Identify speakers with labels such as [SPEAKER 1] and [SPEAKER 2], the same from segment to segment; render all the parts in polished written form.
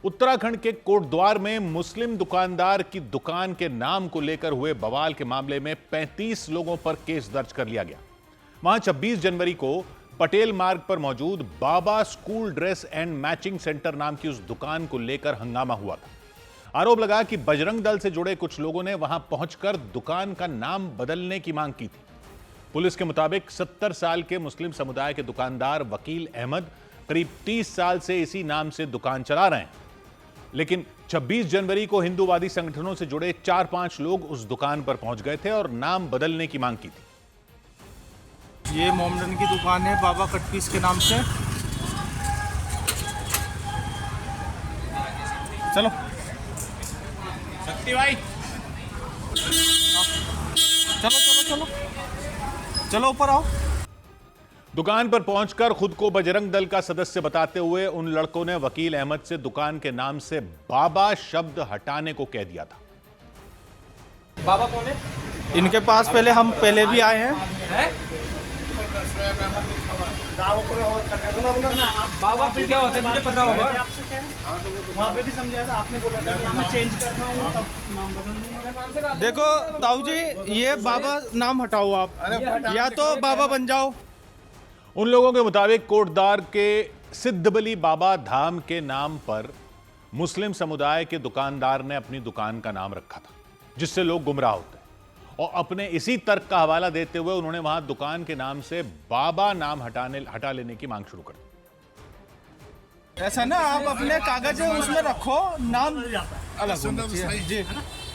[SPEAKER 1] उत्तराखंड के कोटद्वार में मुस्लिम दुकानदार की दुकान के नाम को लेकर हुए बवाल के मामले में 35 लोगों पर केस दर्ज कर लिया गया। वहां 26 जनवरी को पटेल मार्ग पर मौजूद Baba school dress and matching centre नाम की उस दुकान को लेकर हंगामा हुआ था। आरोप लगा कि बजरंग दल से जुड़े कुछ लोगों ने वहां पहुंचकर दुकान का नाम बदलने की मांग की थी। पुलिस के मुताबिक 70 साल के मुस्लिम समुदाय के दुकानदार वकील अहमद करीब 30 साल से इसी नाम से दुकान चला रहे हैं, लेकिन 26 जनवरी को हिंदूवादी संगठनों से जुड़े 4-5 लोग उस दुकान पर पहुंच गए थे और नाम बदलने की मांग की थी।
[SPEAKER 2] ये मोमडन की दुकान है बाबा कटपीस के नाम से। चलो
[SPEAKER 3] शक्ति भाई,
[SPEAKER 2] चलो चलो चलो चलो ऊपर आओ।
[SPEAKER 1] दुकान पर पहुंचकर खुद को बजरंग दल का सदस्य बताते हुए उन लड़कों ने वकील अहमद से दुकान के नाम से बाबा शब्द हटाने को कह दिया था।
[SPEAKER 3] बाबा कौन है?
[SPEAKER 2] इनके पास हम पहले भी आए हैं।
[SPEAKER 3] बाबा फिर क्या होता है मुझे पता होगा।
[SPEAKER 2] वहाँ पे भी समझाया था, आपने बोला था कि मैं चेंज करना हूँ तब नाम बदलना। देखो ताऊ जी, ये बाबा नाम हटाओ आप, या तो बाबा बन जाओ।
[SPEAKER 1] उन लोगों के मुताबिक कोटद्वार के सिद्धबली बाबा धाम के नाम पर मुस्लिम समुदाय के दुकानदार ने अपनी दुकान का नाम रखा था, जिससे लोग गुमराह होते हैं। और अपने इसी तर्क का हवाला देते हुए उन्होंने वहां दुकान के नाम से बाबा नाम हटा लेने की मांग शुरू कर दी।
[SPEAKER 2] ऐसा ना, आप अपने कागज उसमें रखो, नाम अलग होना चाहिए। जी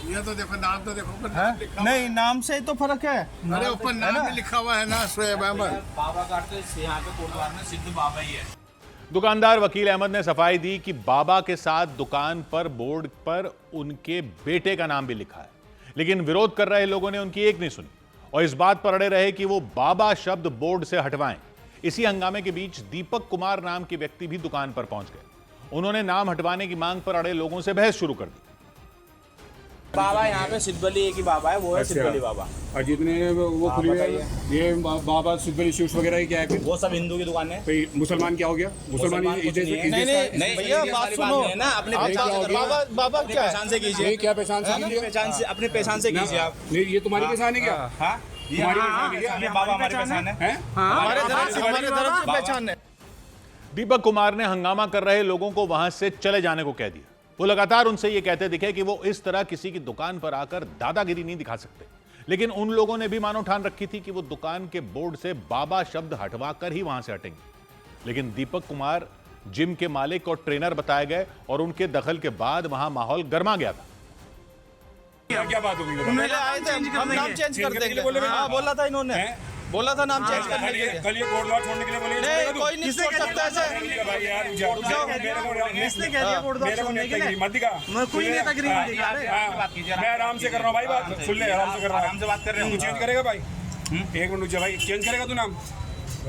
[SPEAKER 4] ये तो देखो, नाम तो देखो, ऊपर नाम लिखा हुआ
[SPEAKER 2] नहीं, नाम से ही तो फर्क है।
[SPEAKER 4] अरे ऊपर नाम भी लिखा हुआ है ना, शोएब अहमद।
[SPEAKER 3] बाबा का तो यहाँ पे कोटद्वार में सिद्ध बाबा ही है।
[SPEAKER 1] दुकानदार वकील अहमद ने सफाई दी कि बाबा के साथ दुकान पर बोर्ड पर उनके बेटे का नाम भी लिखा है, लेकिन विरोध कर रहे लोगों ने उनकी एक नहीं सुनी और इस बात पर अड़े रहे कि वो बाबा शब्द बोर्ड से हटवाएं। इसी हंगामे के बीच दीपक कुमार नाम के व्यक्ति भी दुकान पर पहुंच गए। उन्होंने नाम हटवाने की मांग पर अड़े लोगों से बहस शुरू कर दी।
[SPEAKER 3] बाबा यहाँ पे सिद्धबली एक ही बाबा है, वो है सिद्धबली बाबा।
[SPEAKER 5] और जितने वो खुली है ये बाबा सिद्धबली स्वीट्स वगैरह ही क्या है?
[SPEAKER 3] वो सब हिंदू की दुकान है।
[SPEAKER 5] भाई मुसलमान क्या हो गया? मुसलमान
[SPEAKER 2] नहीं भैया, बात सुनो
[SPEAKER 3] ना, अपने
[SPEAKER 2] बाबा क्या है?
[SPEAKER 3] पहचान से कीजिए।
[SPEAKER 5] क्या पहचान से कीजिए?
[SPEAKER 3] अपने पहचान से कीजिए आप।
[SPEAKER 5] नहीं, ये तुम्हारी पहचान है क्या?
[SPEAKER 3] हाँ, ये बाबा हमारी पहचान है।
[SPEAKER 2] हमारे धर्म की पहचान है।
[SPEAKER 1] दीपक कुमार ने हंगामा कर रहे लोगों को वहां से चले जाने को कह दिया। वो लगातार उनसे ये कहते दिखे कि वो इस तरह किसी की दुकान पर आकर दादागिरी नहीं दिखा सकते, लेकिन उन लोगों ने भी मानो ठान रखी थी कि वो दुकान के बोर्ड से बाबा शब्द हटवा कर ही वहां से हटेंगे। लेकिन दीपक कुमार जिम के मालिक और ट्रेनर बताए गए और उनके दखल के बाद वहां माहौल गर्मा गया था।
[SPEAKER 5] क्या बात हो गई?
[SPEAKER 2] आए थे, हम नाम चेंज कर देंगे। हाँ, बोला था इन्होंने, बोला था नाम चेंज करने के लिए।
[SPEAKER 5] कल ये कोटद्वार छोड़ने के लिए बोले?
[SPEAKER 2] नहीं, कोई नहीं छोड़ सकता ऐसे।
[SPEAKER 5] भाई यार, मत दिखा।
[SPEAKER 2] मैं कोई नेतागिरी नहीं दिखा रहे।
[SPEAKER 5] मैं आराम से कर रहा हूँ भाई, बात सुन ले, आराम से कर रहा हूँ।
[SPEAKER 3] आराम से बात कर रहे
[SPEAKER 5] तू
[SPEAKER 3] हैं।
[SPEAKER 5] चेंज करेगा भाई? एक मिनट रुक जा भाई, चेंज करेगा तू नाम?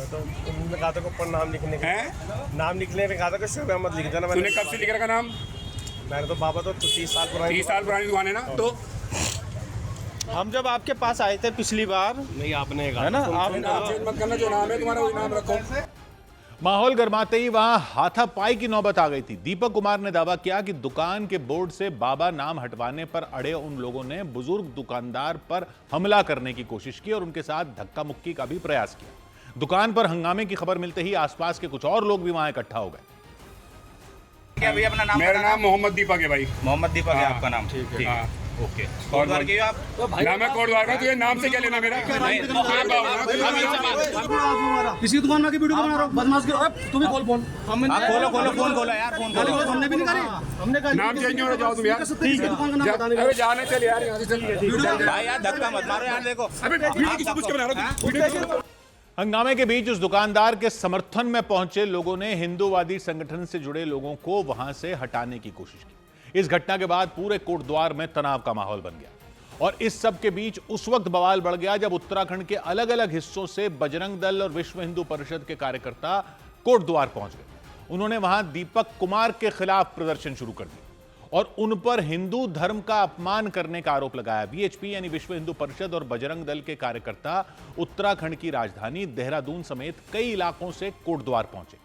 [SPEAKER 6] तुमने कहा था कि ऊपर नाम लिखने का,
[SPEAKER 5] हैं?
[SPEAKER 6] नाम लिखने में कहा था कि शोएब अहमद लिख देना।
[SPEAKER 5] तूने कब से लिख रखा नाम?
[SPEAKER 6] मैंने तो बाबा तो 30 साल पुरानी
[SPEAKER 5] 30 साल पुरानी दुकान है ना। तो
[SPEAKER 2] हम जब आपके पास आए थे पिछली बार,
[SPEAKER 6] नहीं, आपने कहा
[SPEAKER 2] है ना,
[SPEAKER 5] आप चेंज मत करना, जो नाम है तुम्हारा वही नाम रखो।
[SPEAKER 1] माहौल गर्माते ही वहां हाथापाई की नौबत आ गई थी। दीपक कुमार ने दावा किया कि दुकान के बोर्ड से बाबा नाम हटवाने पर अड़े उन लोगों ने बुजुर्ग दुकानदार पर हमला करने की कोशिश की और उनके साथ धक्का मुक्की का भी प्रयास किया। दुकान पर हंगामे की खबर मिलते ही आसपास के कुछ और लोग भी वहां इकट्ठा हो गए।
[SPEAKER 3] क्या भैया अपना नाम?
[SPEAKER 5] मेरा नाम मोहम्मद दीपक है भाई।
[SPEAKER 3] मोहम्मद दीपक है
[SPEAKER 5] हाँ,
[SPEAKER 3] आपका नाम? ठीक है,
[SPEAKER 5] हाँ।
[SPEAKER 3] ओके। कोटद्वार के आप?
[SPEAKER 5] नाम है कोटद्वार का, तुझे नाम से क्या लेना मेरा?
[SPEAKER 7] किसी दुकान में वीडियो बना रहा हूँ, बदमाश करो। तुम्हें कॉल फोन
[SPEAKER 3] खोलो फोन खोलो यार, फोन खोलो।
[SPEAKER 7] हमने भी नहीं करी, हमने कहा
[SPEAKER 5] नाम चेंज हो जाओ तुम यार।
[SPEAKER 7] ठीक है, दुकान का नाम बता
[SPEAKER 5] अरे जाने चल यार, यहाँ से चलिए।
[SPEAKER 3] भाई यार धक्का मत मारो यार, देखो।
[SPEAKER 5] अबे वीडियो किसी पूछ के बना रहा हूँ।
[SPEAKER 1] हंगामे के बीच उस दुकानदार के समर्थन में पहुंचे लोगों ने हिंदूवादी संगठन से जुड़े लोगों को वहां से हटाने की कोशिश की। इस घटना के बाद पूरे कोटद्वार में तनाव का माहौल बन गया और इस सब के बीच उस वक्त बवाल बढ़ गया जब उत्तराखंड के अलग अलग हिस्सों से बजरंग दल और विश्व हिंदू परिषद के कार्यकर्ता कोटद्वार पहुंच गए। उन्होंने वहां दीपक कुमार के खिलाफ प्रदर्शन शुरू कर दिया और उन पर हिंदू धर्म का अपमान करने का आरोप लगाया। वीएचपी यानी विश्व हिंदू परिषद और बजरंग दल के कार्यकर्ता उत्तराखंड की राजधानी देहरादून समेत कई इलाकों से कोटद्वार पहुंचे।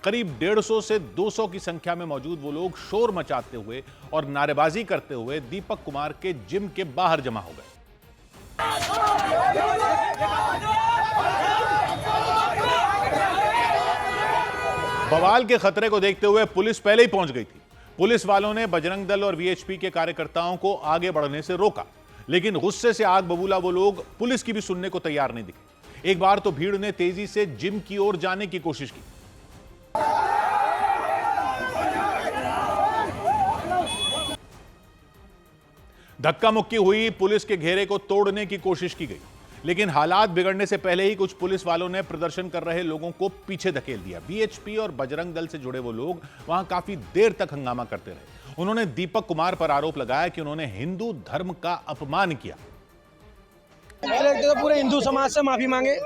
[SPEAKER 1] करीब 150 से 200 की संख्या में मौजूद वो लोग शोर मचाते हुए और नारेबाजी करते हुए दीपक कुमार के जिम के बाहर जमा हो गए। बवाल के खतरे को देखते हुए पुलिस पहले ही पहुंच गई थी। पुलिस वालों ने बजरंग दल और वीएचपी के कार्यकर्ताओं को आगे बढ़ने से रोका, लेकिन गुस्से से आग बबूला वो लोग पुलिस की भी सुनने को तैयार नहीं दिखे। एक बार तो भीड़ ने तेजी से जिम की ओर जाने की कोशिश की। धक्का मुक्की हुई, पुलिस के घेरे को तोड़ने की कोशिश की गई, लेकिन हालात बिगड़ने से पहले ही कुछ पुलिस वालों ने प्रदर्शन कर रहे लोगों को पीछे धकेल दिया। वीएचपी और बजरंग दल से जुड़े वो लोग वहां काफी देर तक हंगामा करते रहे। उन्होंने दीपक कुमार पर आरोप लगाया कि उन्होंने हिंदू धर्म का अपमान किया।
[SPEAKER 8] तो पूरे हिंदू समाज से माफी मांगे,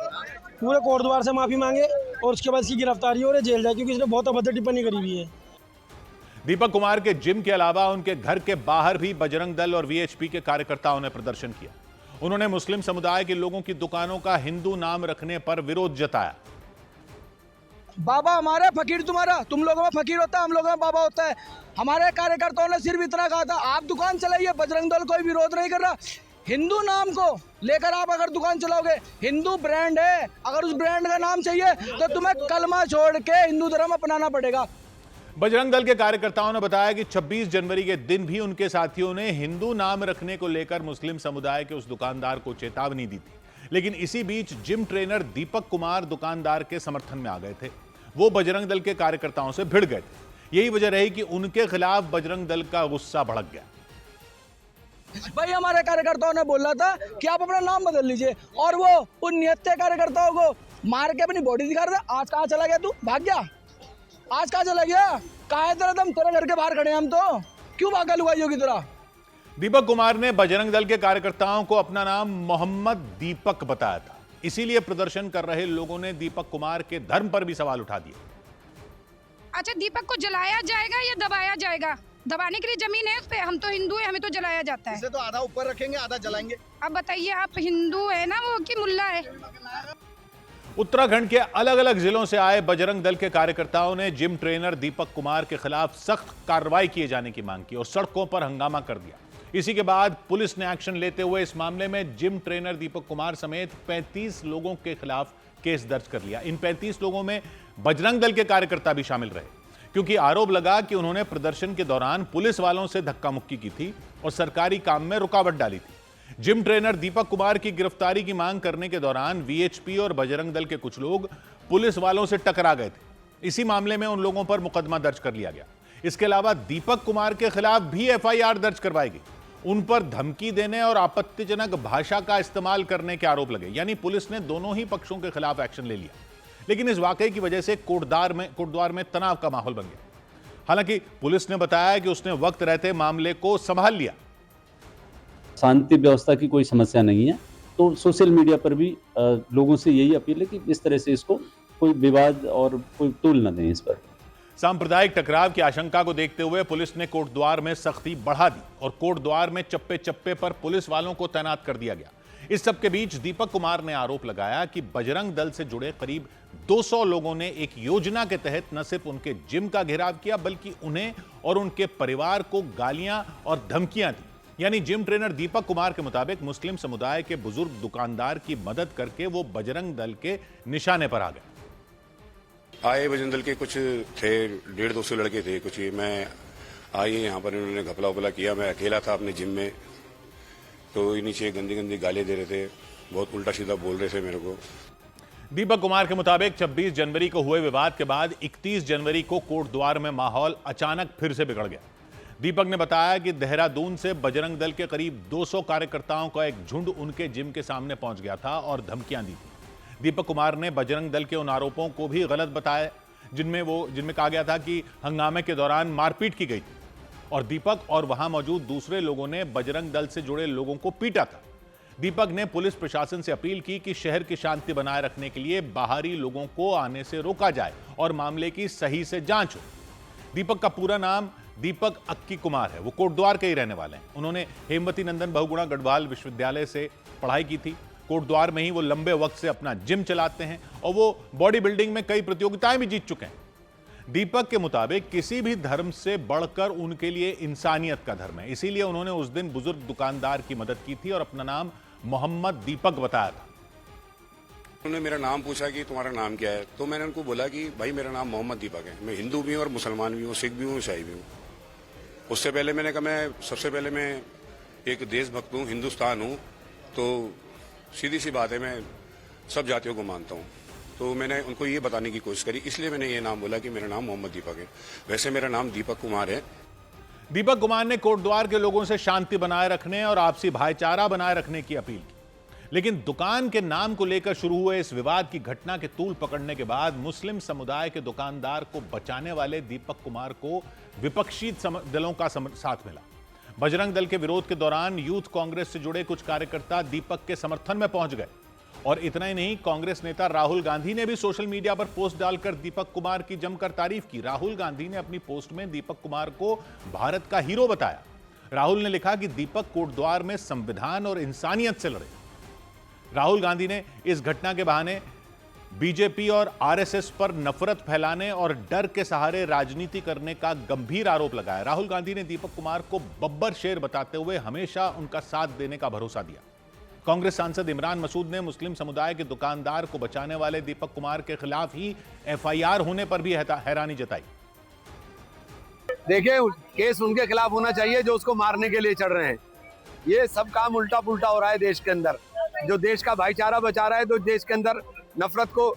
[SPEAKER 8] पूरे कोटद्वार से माफी मांगे और उसके बाद इसकी गिरफ्तारी और जेल जाए, क्योंकि इसने बहुत अभद्र टिप्पणी करी हुई है।
[SPEAKER 1] दीपक कुमार के जिम के अलावा उनके घर के बाहर भी बजरंग दल और वीएचपी के कार्यकर्ताओं ने प्रदर्शन किया। उन्होंने मुस्लिम समुदाय के लोगों की दुकानों का हिंदू नाम रखने पर विरोध जताया।
[SPEAKER 8] बाबा हमारे फकीर तुम्हारा, तुम लोगों में फकीर होता है, हम लोगों में बाबा होता है। हमारे कार्यकर्ताओं ने सिर्फ इतना कहा था, आप दुकान चलाइए, बजरंग दल कोई विरोध नहीं कर रहा। हिंदू नाम को लेकर आप अगर दुकान चलाओगे, हिंदू ब्रांड है, अगर उस ब्रांड का नाम चाहिए तो तुम्हें कलमा छोड़ के हिंदू धर्म अपनाना पड़ेगा।
[SPEAKER 1] बजरंग दल के कार्यकर्ताओं ने बताया कि 26 जनवरी के दिन भी उनके साथियों ने हिंदू नाम रखने को लेकर मुस्लिम समुदाय के उस दुकानदार को चेतावनी दी थी, लेकिन इसी बीच जिम ट्रेनर दीपक कुमार दुकानदार के समर्थन में आ गए थे। वो बजरंग दल के कार्यकर्ताओं से भिड़ गए थे। यही वजह रही कि उनके खिलाफ बजरंग दल का गुस्सा भड़क गया।
[SPEAKER 8] भाई हमारे कार्यकर्ताओं ने बोला था कि आप अपना नाम बदल लीजिए, और वो उन निहत्थे कार्यकर्ताओं को मार के अपनी बॉडी दिखा रहा था। आज कहाँ चला गया तू? भाग गया? आज कहाँ चला गया? कहाँ है तेरा दम? तेरे घर के बाहर खड़े हैं हम तो, क्यों भागा लुगाइयों की तरह?
[SPEAKER 1] दीपक कुमार ने बजरंग दल के कार्यकर्ताओं को अपना नाम मोहम्मद दीपक बताया था। इसीलिए प्रदर्शन कर रहे लोगों ने दीपक कुमार के धर्म पर भी सवाल उठा दिए।
[SPEAKER 9] अच्छा, दीपक को जलाया जाएगा या दबाया जाएगा? दबाने के लिए जमीन है उस पे, हम तो हिंदू है, हमें तो जलाया जाता है।
[SPEAKER 7] इसे तो आधा ऊपर रखेंगे, आधा जलाएंगे।
[SPEAKER 9] अब बताइए, आप हिंदू है ना वो कि मुल्ला है?
[SPEAKER 1] उत्तराखंड के अलग अलग जिलों से आए बजरंग दल के कार्यकर्ताओं ने जिम ट्रेनर दीपक कुमार के खिलाफ सख्त कार्रवाई किए जाने की मांग की और सड़कों पर हंगामा कर दिया। इसी के बाद पुलिस ने एक्शन लेते हुए इस मामले में जिम ट्रेनर दीपक कुमार समेत 35 लोगों के खिलाफ केस दर्ज कर लिया। इन 35 लोगों में बजरंग दल के कार्यकर्ता भी शामिल रहे, क्योंकि आरोप लगा कि उन्होंने प्रदर्शन के दौरान पुलिस वालों से धक्का मुक्की की थी और सरकारी काम में रुकावट डाली थी। जिम ट्रेनर दीपक कुमार की गिरफ्तारी की मांग करने के दौरान वीएचपी और बजरंग दल के कुछ लोग पुलिस वालों से टकरा गए थे। इसी मामले में उन लोगों पर मुकदमा दर्ज कर लिया गया। इसके अलावा दीपक कुमार के खिलाफ भी एफआईआर दर्ज करवाई गई। उन पर धमकी देने और आपत्तिजनक भाषा का इस्तेमाल करने के आरोप लगे। यानी पुलिस ने दोनों ही पक्षों के खिलाफ एक्शन ले लिया, लेकिन इस वाकये की वजह से कोटद्वार में तनाव का माहौल बन गया। हालांकि पुलिस ने बताया कि उसने वक्त रहते मामले को संभाल लिया।
[SPEAKER 10] शांति व्यवस्था की कोई समस्या नहीं है, तो सोशल मीडिया पर भी लोगों से यही अपील है कि इस तरह से इसको कोई विवाद और कोई तूल न दें इस पर।
[SPEAKER 1] सांप्रदायिक टकराव की आशंका को देखते हुए पुलिस ने कोटद्वार में सख्ती बढ़ा दी और कोटद्वार में चप्पे चप्पे पर पुलिस वालों को तैनात कर दिया गया। इस सब के बीच दीपक कुमार ने आरोप लगाया कि बजरंग दल से जुड़े करीब 200 लोगों ने एक योजना के तहत न सिर्फ उनके जिम का घेराव किया, बल्कि उन्हें और उनके परिवार को गालियां और धमकियां दी। यानी जिम ट्रेनर दीपक कुमार के मुताबिक मुस्लिम समुदाय के बुजुर्ग दुकानदार की मदद करके वो बजरंग दल के निशाने पर आ गए।
[SPEAKER 11] आए बजरंग दल के कुछ थे, 150-200 लड़के थे कुछ। मैं आए यहाँ पर, इन्होंने घपला उपला किया। मैं अकेला था अपने जिम में, तो नीचे गंदी गंदी गालियां दे रहे थे, बहुत उल्टा सीधा बोल रहे थे मेरे को।
[SPEAKER 1] दीपक कुमार के मुताबिक 26 जनवरी को हुए विवाद के बाद 31 जनवरी को कोटद्वार में माहौल अचानक फिर से बिगड़ गया। दीपक ने बताया कि देहरादून से बजरंग दल के करीब 200 कार्यकर्ताओं का एक झुंड उनके जिम के सामने पहुंच गया था और धमकियां दी थी। दीपक कुमार ने बजरंग दल के उन आरोपों को भी गलत बताया जिनमें कहा गया था कि हंगामे के दौरान मारपीट की गई थी और दीपक और वहां मौजूद दूसरे लोगों ने बजरंग दल से जुड़े लोगों को पीटा था। दीपक ने पुलिस प्रशासन से अपील की कि शहर की शांति बनाए रखने के लिए बाहरी लोगों को आने से रोका जाए और मामले की सही से जांच हो। दीपक का पूरा नाम दीपक अक्की कुमार है। वो कोटद्वार के ही रहने वाले हैं। उन्होंने हेमवती नंदन बहुगुणा गढ़वाल विश्वविद्यालय से पढ़ाई की थी। कोटद्वार में ही वो लंबे वक्त से अपना जिम चलाते हैं और वो बॉडी बिल्डिंग में कई प्रतियोगिताएं भी जीत चुके हैं। दीपक के मुताबिक किसी भी धर्म से बढ़कर उनके लिए इंसानियत का धर्म है, इसीलिए उन्होंने उस दिन बुजुर्ग दुकानदार की मदद की थी और अपना नाम मोहम्मद दीपक बताया था।
[SPEAKER 11] उन्होंने मेरा नाम पूछा कि तुम्हारा नाम क्या है, तो मैंने उनको बोला कि भाई मेरा नाम मोहम्मद दीपक है, मैं हिंदू भी हूँ और मुसलमान भी हूँ, सिख भी हूँ, ईसाई भी हूँ। उससे पहले मैंने कहा सबसे पहले मैं एक देशभक्त हूँ, हिंदुस्तान हूँ, तो सीधी सी बात है मैं सब जातियों को मानता हूँ। तो मैंने उनको ये बताने की कोशिश करी, इसलिए मैंने ये नाम बोला कि मेरा नाम मोहम्मद दीपक है। वैसे मेरा नाम दीपक कुमार है।
[SPEAKER 1] दीपक कुमार ने कोटद्वार के लोगों से शांति बनाए रखने और आपसी भाईचारा बनाए रखने की अपील की, लेकिन दुकान के नाम को लेकर शुरू हुए इस विवाद की घटना के तूल पकड़ने के बाद मुस्लिम समुदाय के दुकानदार को बचाने वाले दीपक कुमार को विपक्षी दलों का साथ मिला। बजरंग दल के विरोध के दौरान यूथ कांग्रेस से जुड़े कुछ कार्यकर्ता दीपक के समर्थन में पहुंच गए और इतना ही नहीं, कांग्रेस नेता राहुल गांधी ने भी सोशल मीडिया पर पोस्ट डालकर दीपक कुमार की जमकर तारीफ की। राहुल गांधी ने अपनी पोस्ट में दीपक कुमार को भारत का हीरो बताया। राहुल ने लिखा कि दीपक कोटद्वार में संविधान और इंसानियत से लड़े। राहुल गांधी ने इस घटना के बहाने बीजेपी और आरएसएस पर नफरत फैलाने और डर के सहारे राजनीति करने का गंभीर आरोप लगाया। राहुल गांधी ने दीपक कुमार को बब्बर शेर बताते हुए हमेशा उनका साथ देने का भरोसा दिया। कांग्रेस सांसद इमरान मसूद ने मुस्लिम समुदाय के दुकानदार को बचाने वाले दीपक कुमार के खिलाफ ही एफआईआर होने पर भी हैरानी जताई।
[SPEAKER 12] देखिए, केस उनके खिलाफ होना चाहिए जो उसको मारने के लिए चढ़ रहे हैं। ये सब काम उल्टा पुल्टा हो रहा है देश के अंदर। जो देश का भाईचारा बचा रहा है, तो देश के अंदर नफरत को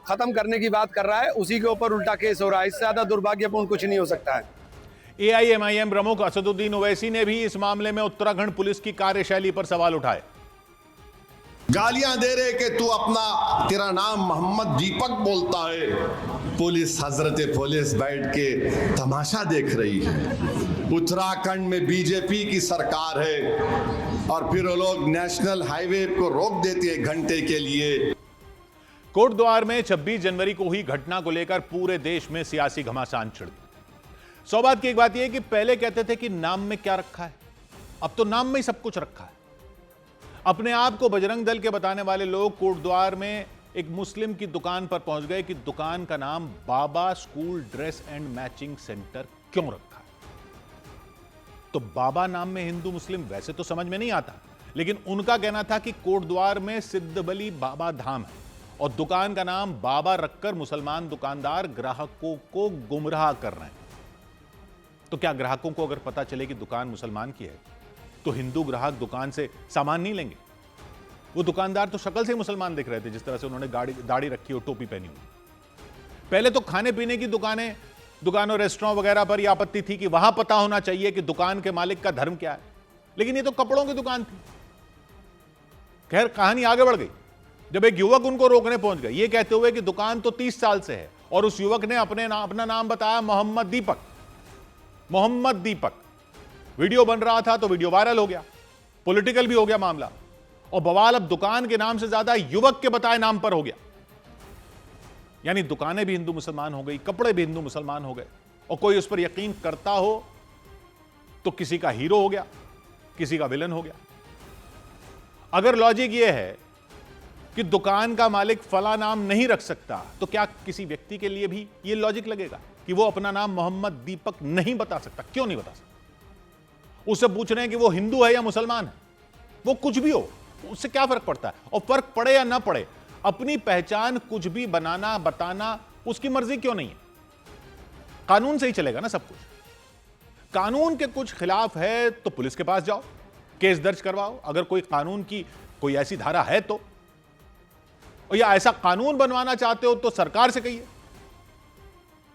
[SPEAKER 12] खत्म करने की बात कर रहा है, उसी के ऊपर उल्टा केस हो रहा है। इससे ज्यादा दुर्भाग्यपूर्ण कुछ नहीं हो सकता है।
[SPEAKER 1] एआईएमआईएम प्रमुख असदुद्दीन ओवैसी ने भी इस मामले में उत्तराखंड पुलिस की कार्यशैली पर सवाल उठाए।
[SPEAKER 13] गालियां दे रहे कि तू तेरा नाम मोहम्मद दीपक बोलता है। पुलिस, हजरत पुलिस बैठ के तमाशा देख रही है। उत्तराखंड में बीजेपी की सरकार है और फिर वो लोग नेशनल हाईवे को रोक देते हैं घंटे के लिए।
[SPEAKER 1] कोटद्वार में 26 जनवरी को हुई घटना को लेकर पूरे देश में सियासी घमासान छिड़ गई। सौ बात की एक बात यह है कि पहले कहते थे कि नाम में क्या रखा है, अब तो नाम में ही सब कुछ रखा है। अपने आप को बजरंग दल के बताने वाले लोग कोटद्वार में एक मुस्लिम की दुकान पर पहुंच गए कि दुकान का नाम Baba school dress and matching centre क्यों रखा है। तो बाबा नाम में हिंदू मुस्लिम वैसे तो समझ में नहीं आता, लेकिन उनका कहना था कि कोटद्वार में सिद्धबली बाबा धाम है और दुकान का नाम बाबा रखकर मुसलमान दुकानदार ग्राहकों को गुमराह कर रहे हैं। तो क्या ग्राहकों को अगर पता चले कि दुकान मुसलमान की है तो हिंदू ग्राहक दुकान से सामान नहीं लेंगे? वो दुकानदार तो शक्ल से मुसलमान दिख रहे थे, जिस तरह से उन्होंने दाढ़ी रखी और टोपी पहनी हुई। पहले तो खाने पीने की दुकानों रेस्टोरेंट वगैरह पर यह आपत्ति थी कि वहां पता होना चाहिए कि दुकान के मालिक का धर्म क्या है, लेकिन ये तो कपड़ों की दुकान थी। खैर, कहानी आगे बढ़ गई जब एक युवक उनको रोकने पहुंच गए, ये कहते हुए कि दुकान तो 30 साल से है, और उस युवक ने अपना नाम बताया मोहम्मद दीपक। मोहम्मद दीपक वीडियो बन रहा था तो वीडियो वायरल हो गया, पॉलिटिकल भी हो गया मामला, और बवाल अब दुकान के नाम से ज्यादा युवक के बताए नाम पर हो गया। यानी दुकानें भी हिंदू मुसलमान हो गई, कपड़े भी हिंदू मुसलमान हो गए, और कोई उस पर यकीन करता हो तो किसी का हीरो हो गया, किसी का विलन हो गया। अगर लॉजिक यह है कि दुकान का मालिक फला नाम नहीं रख सकता, तो क्या किसी व्यक्ति के लिए भी यह लॉजिक लगेगा कि वो अपना नाम मोहम्मद दीपक नहीं बता सकता? क्यों नहीं बता सकता? उससे पूछ रहे हैं कि वो हिंदू है या मुसलमान है, वो कुछ भी हो, उससे क्या फर्क पड़ता है? और फर्क पड़े या ना पड़े, अपनी पहचान कुछ भी बनाना बताना उसकी मर्जी क्यों नहीं है? कानून से ही चलेगा ना सब कुछ। कानून के कुछ खिलाफ है तो पुलिस के पास जाओ, केस दर्ज करवाओ, अगर कोई कानून की कोई ऐसी धारा है तो, या ऐसा कानून बनवाना चाहते हो तो सरकार से कहिए।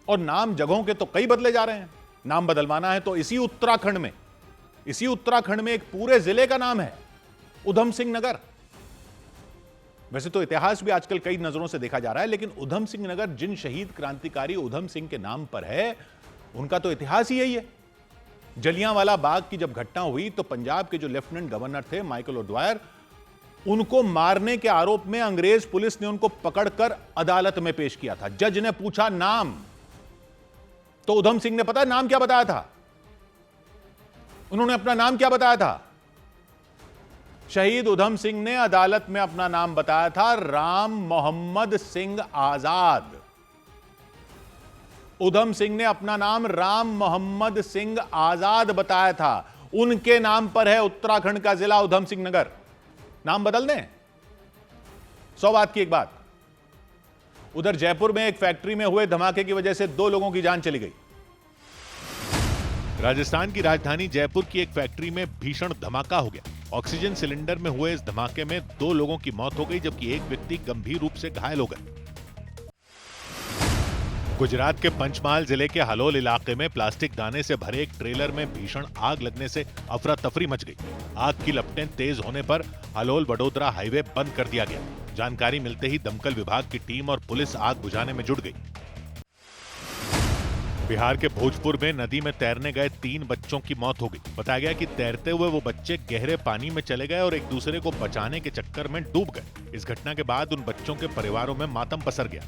[SPEAKER 1] और नाम जगहों के तो कई बदले जा रहे हैं। नाम बदलवाना है तो इसी उत्तराखंड में एक पूरे जिले का नाम है, उधम सिंह नगर। वैसे तो इतिहास भी आजकल कई नजरों से देखा जा रहा है, लेकिन उधम सिंह नगर जिन शहीद क्रांतिकारी उधम सिंह के नाम पर है, उनका तो इतिहास ही यही है। जलियांवाला बाग की जब घटना हुई तो पंजाब के जो लेफ्टिनेंट गवर्नर थे माइकल ओडवायर, उनको मारने के आरोप में अंग्रेज पुलिस ने उनको पकड़कर अदालत में पेश किया था। जज ने पूछा नाम, तो उधम सिंह ने पता नाम क्या बताया था? उन्होंने अपना नाम क्या बताया था? शहीद उधम सिंह ने अदालत में अपना नाम बताया था राम मोहम्मद सिंह आजाद। उधम सिंह ने अपना नाम राम मोहम्मद सिंह आजाद बताया था। उनके नाम पर है उत्तराखंड का जिला उधम सिंह नगर। नाम बदल दें? 100 बात की एक बात। उधर जयपुर में एक फैक्ट्री में हुए धमाके की वजह से 2 लोगों की जान चली गई। राजस्थान की राजधानी जयपुर की एक फैक्ट्री में भीषण धमाका हो गया। ऑक्सीजन सिलेंडर में हुए इस धमाके में 2 लोगों की मौत हो गई, जबकि एक व्यक्ति गंभीर रूप से घायल हो गया। गुजरात के पंचमहाल जिले के हलोल इलाके में प्लास्टिक दाने से भरे एक ट्रेलर में भीषण आग लगने से अफरा तफरी मच गई। आग की लपटें तेज होने पर हलोल वडोदरा हाईवे बंद कर दिया गया। जानकारी मिलते ही दमकल विभाग की टीम और पुलिस आग बुझाने में जुट गई। बिहार के भोजपुर में नदी में तैरने गए 3 बच्चों की मौत हो गई। बताया गया कि तैरते हुए वो बच्चे गहरे पानी में चले गए और एक दूसरे को बचाने के चक्कर में डूब गए। इस घटना के बाद उन बच्चों के परिवारों में मातम पसर गया।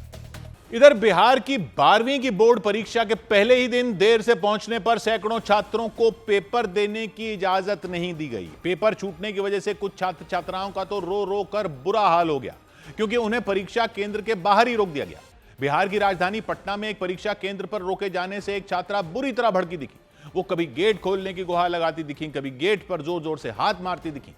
[SPEAKER 1] इधर बिहार की 12वीं की बोर्ड परीक्षा के पहले ही दिन देर से पहुंचने पर सैकड़ों छात्रों को पेपर देने की इजाजत नहीं दी गई। पेपर छूटने की वजह से कुछ छात्र छात्राओं का तो रो रो कर बुरा हाल हो गया, क्योंकि उन्हें परीक्षा केंद्र के बाहर ही रोक दिया गया। बिहार की राजधानी पटना में एक परीक्षा केंद्र पर रोके जाने से एक छात्रा बुरी तरह भड़की दिखी। वो कभी गेट खोलने की गुहार लगाती दिखी, कभी गेट पर जोर जोर से हाथ मारती दिखी।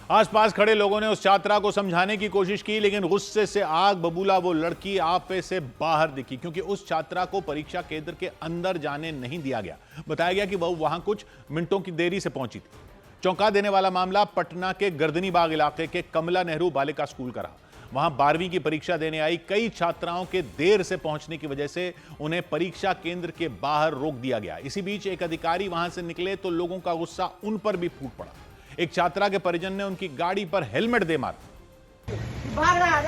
[SPEAKER 1] आसपास खड़े लोगों ने उस छात्रा को समझाने की कोशिश की, लेकिन गुस्से से आग बबूला वो लड़की आपे से बाहर दिखी, क्योंकि उस छात्रा को परीक्षा केंद्र के अंदर जाने नहीं दिया गया। बताया गया कि वह वहां कुछ मिनटों की देरी से पहुंची थी। चौंका देने वाला मामला पटना के गर्दनी बाग इलाके के कमला नेहरू बालिका स्कूल का रहा। वहां 12वीं की परीक्षा देने आई कई छात्राओं के देर से पहुंचने की वजह से उन्हें परीक्षा केंद्र के बाहर रोक दिया गया। इसी बीच एक अधिकारी वहां से निकले तो लोगों का गुस्सा उन पर भी फूट पड़ा। एक छात्रा के परिजन ने उनकी गाड़ी पर हेलमेट दे मारा।
[SPEAKER 8] भाग रहा है,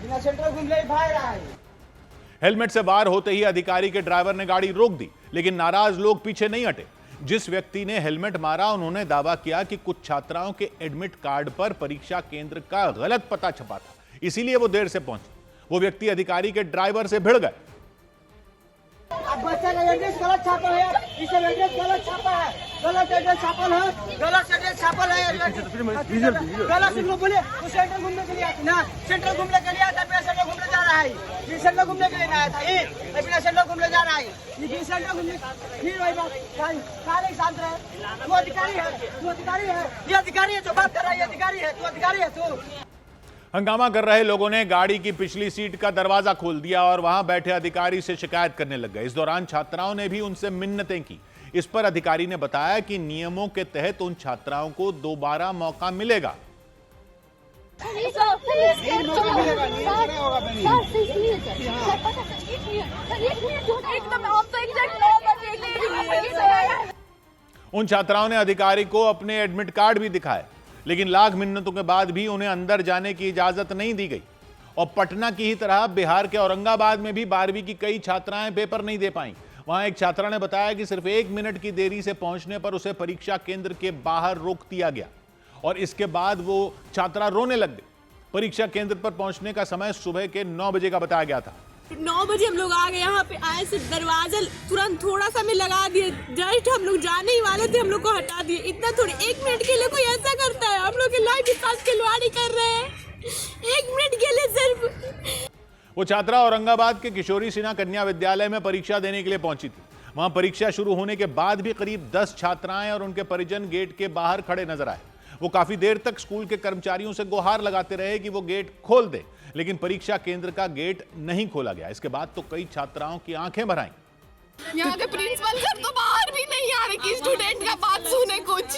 [SPEAKER 8] बिना सेंटर घूम ले भाग रहा है।
[SPEAKER 1] हेलमेट से वार होते ही अधिकारी के ड्राइवर ने गाड़ी रोक दी, लेकिन नाराज लोग पीछे नहीं हटे। जिस व्यक्ति ने हेलमेट मारा उन्होंने दावा किया कि कुछ छात्राओं के एडमिट कार्ड पर परीक्षा केंद्र का गलत पता छपा था, इसीलिए वो देर से पहुंचे। वो व्यक्ति अधिकारी के ड्राइवर से भिड़ गए।
[SPEAKER 8] बच्चा का एड्रेस गलत छापा है, इस एड्रेस गलत छापा है, गलत एड्रेस छापल है, गलत एड्रेस छापल है, गलत सिग्नल बोले वो सेंटर घूमने के लिए आया ना, सेंटर घूमने के लिए आता है, सेंटर घूमने जा रहा है, ये सेंटर घूमने के लिए आया था, ये अपना सेंटर घूमने जा रहा है, ये सेंटर घूमने फिर वही बात सारे शांत रहे। तू अधिकारी है, तू अधिकारी है, ये अधिकारी है जो बात कर रहा है, ये अधिकारी है, तू अधिकारी है तू।
[SPEAKER 1] हंगामा कर रहे लोगों ने गाड़ी की पिछली सीट का दरवाजा खोल दिया और वहां बैठे अधिकारी से शिकायत करने लग गए। इस दौरान छात्राओं ने भी उनसे मिन्नतें की। इस पर अधिकारी ने बताया कि नियमों के तहत उन छात्राओं को दोबारा मौका मिलेगा। उन छात्राओं ने अधिकारी को अपने एडमिट कार्ड भी दिखाए, लेकिन लाख मिन्नतों के बाद भी उन्हें अंदर जाने की इजाजत नहीं दी गई। और पटना की ही तरह बिहार के औरंगाबाद में भी 12वीं की कई छात्राएं पेपर नहीं दे पाईं। वहां एक छात्रा ने बताया कि सिर्फ 1 मिनट की देरी से पहुंचने पर उसे परीक्षा केंद्र के बाहर रोक दिया गया और इसके बाद वो छात्रा रोने लग गई। परीक्षा केंद्र पर पहुंचने का समय सुबह के 9 बजे का बताया गया था।
[SPEAKER 14] 9 बजे हम लोग आ गए, यहाँ पे आए, सिर्फ दरवाजा तुरंत थोड़ा सा में लगा दिए, जस्ट हम लोग जाने ही वाले थे, हम लोग को हटा दिए। इतना थोड़ी 1 मिनट के लिए कोई ऐसा करता है? हम लोग की लाइफ के साथ खिलवाड़ी कर रहे हैं 1 मिनट के लिए सिर्फ।
[SPEAKER 1] वो छात्रा औरंगाबाद के किशोरी सिन्हा कन्या विद्यालय में परीक्षा देने के लिए पहुंची थी। वहां परीक्षा शुरू होने के बाद भी करीब 10 छात्राएं और उनके परिजन गेट के बाहर खड़े नजर आए। वो काफी देर तक स्कूल के कर्मचारियों से गुहार लगाते रहे कि वो गेट खोल दे, लेकिन परीक्षा केंद्र का गेट नहीं खोला गया। इसके बाद तो कई छात्राओं की आंखें भर आईं।
[SPEAKER 14] यहाँ के प्रिंसिपल सर तो बाहर भी नहीं आ रहे कि स्टूडेंट का बात सुने, कुछ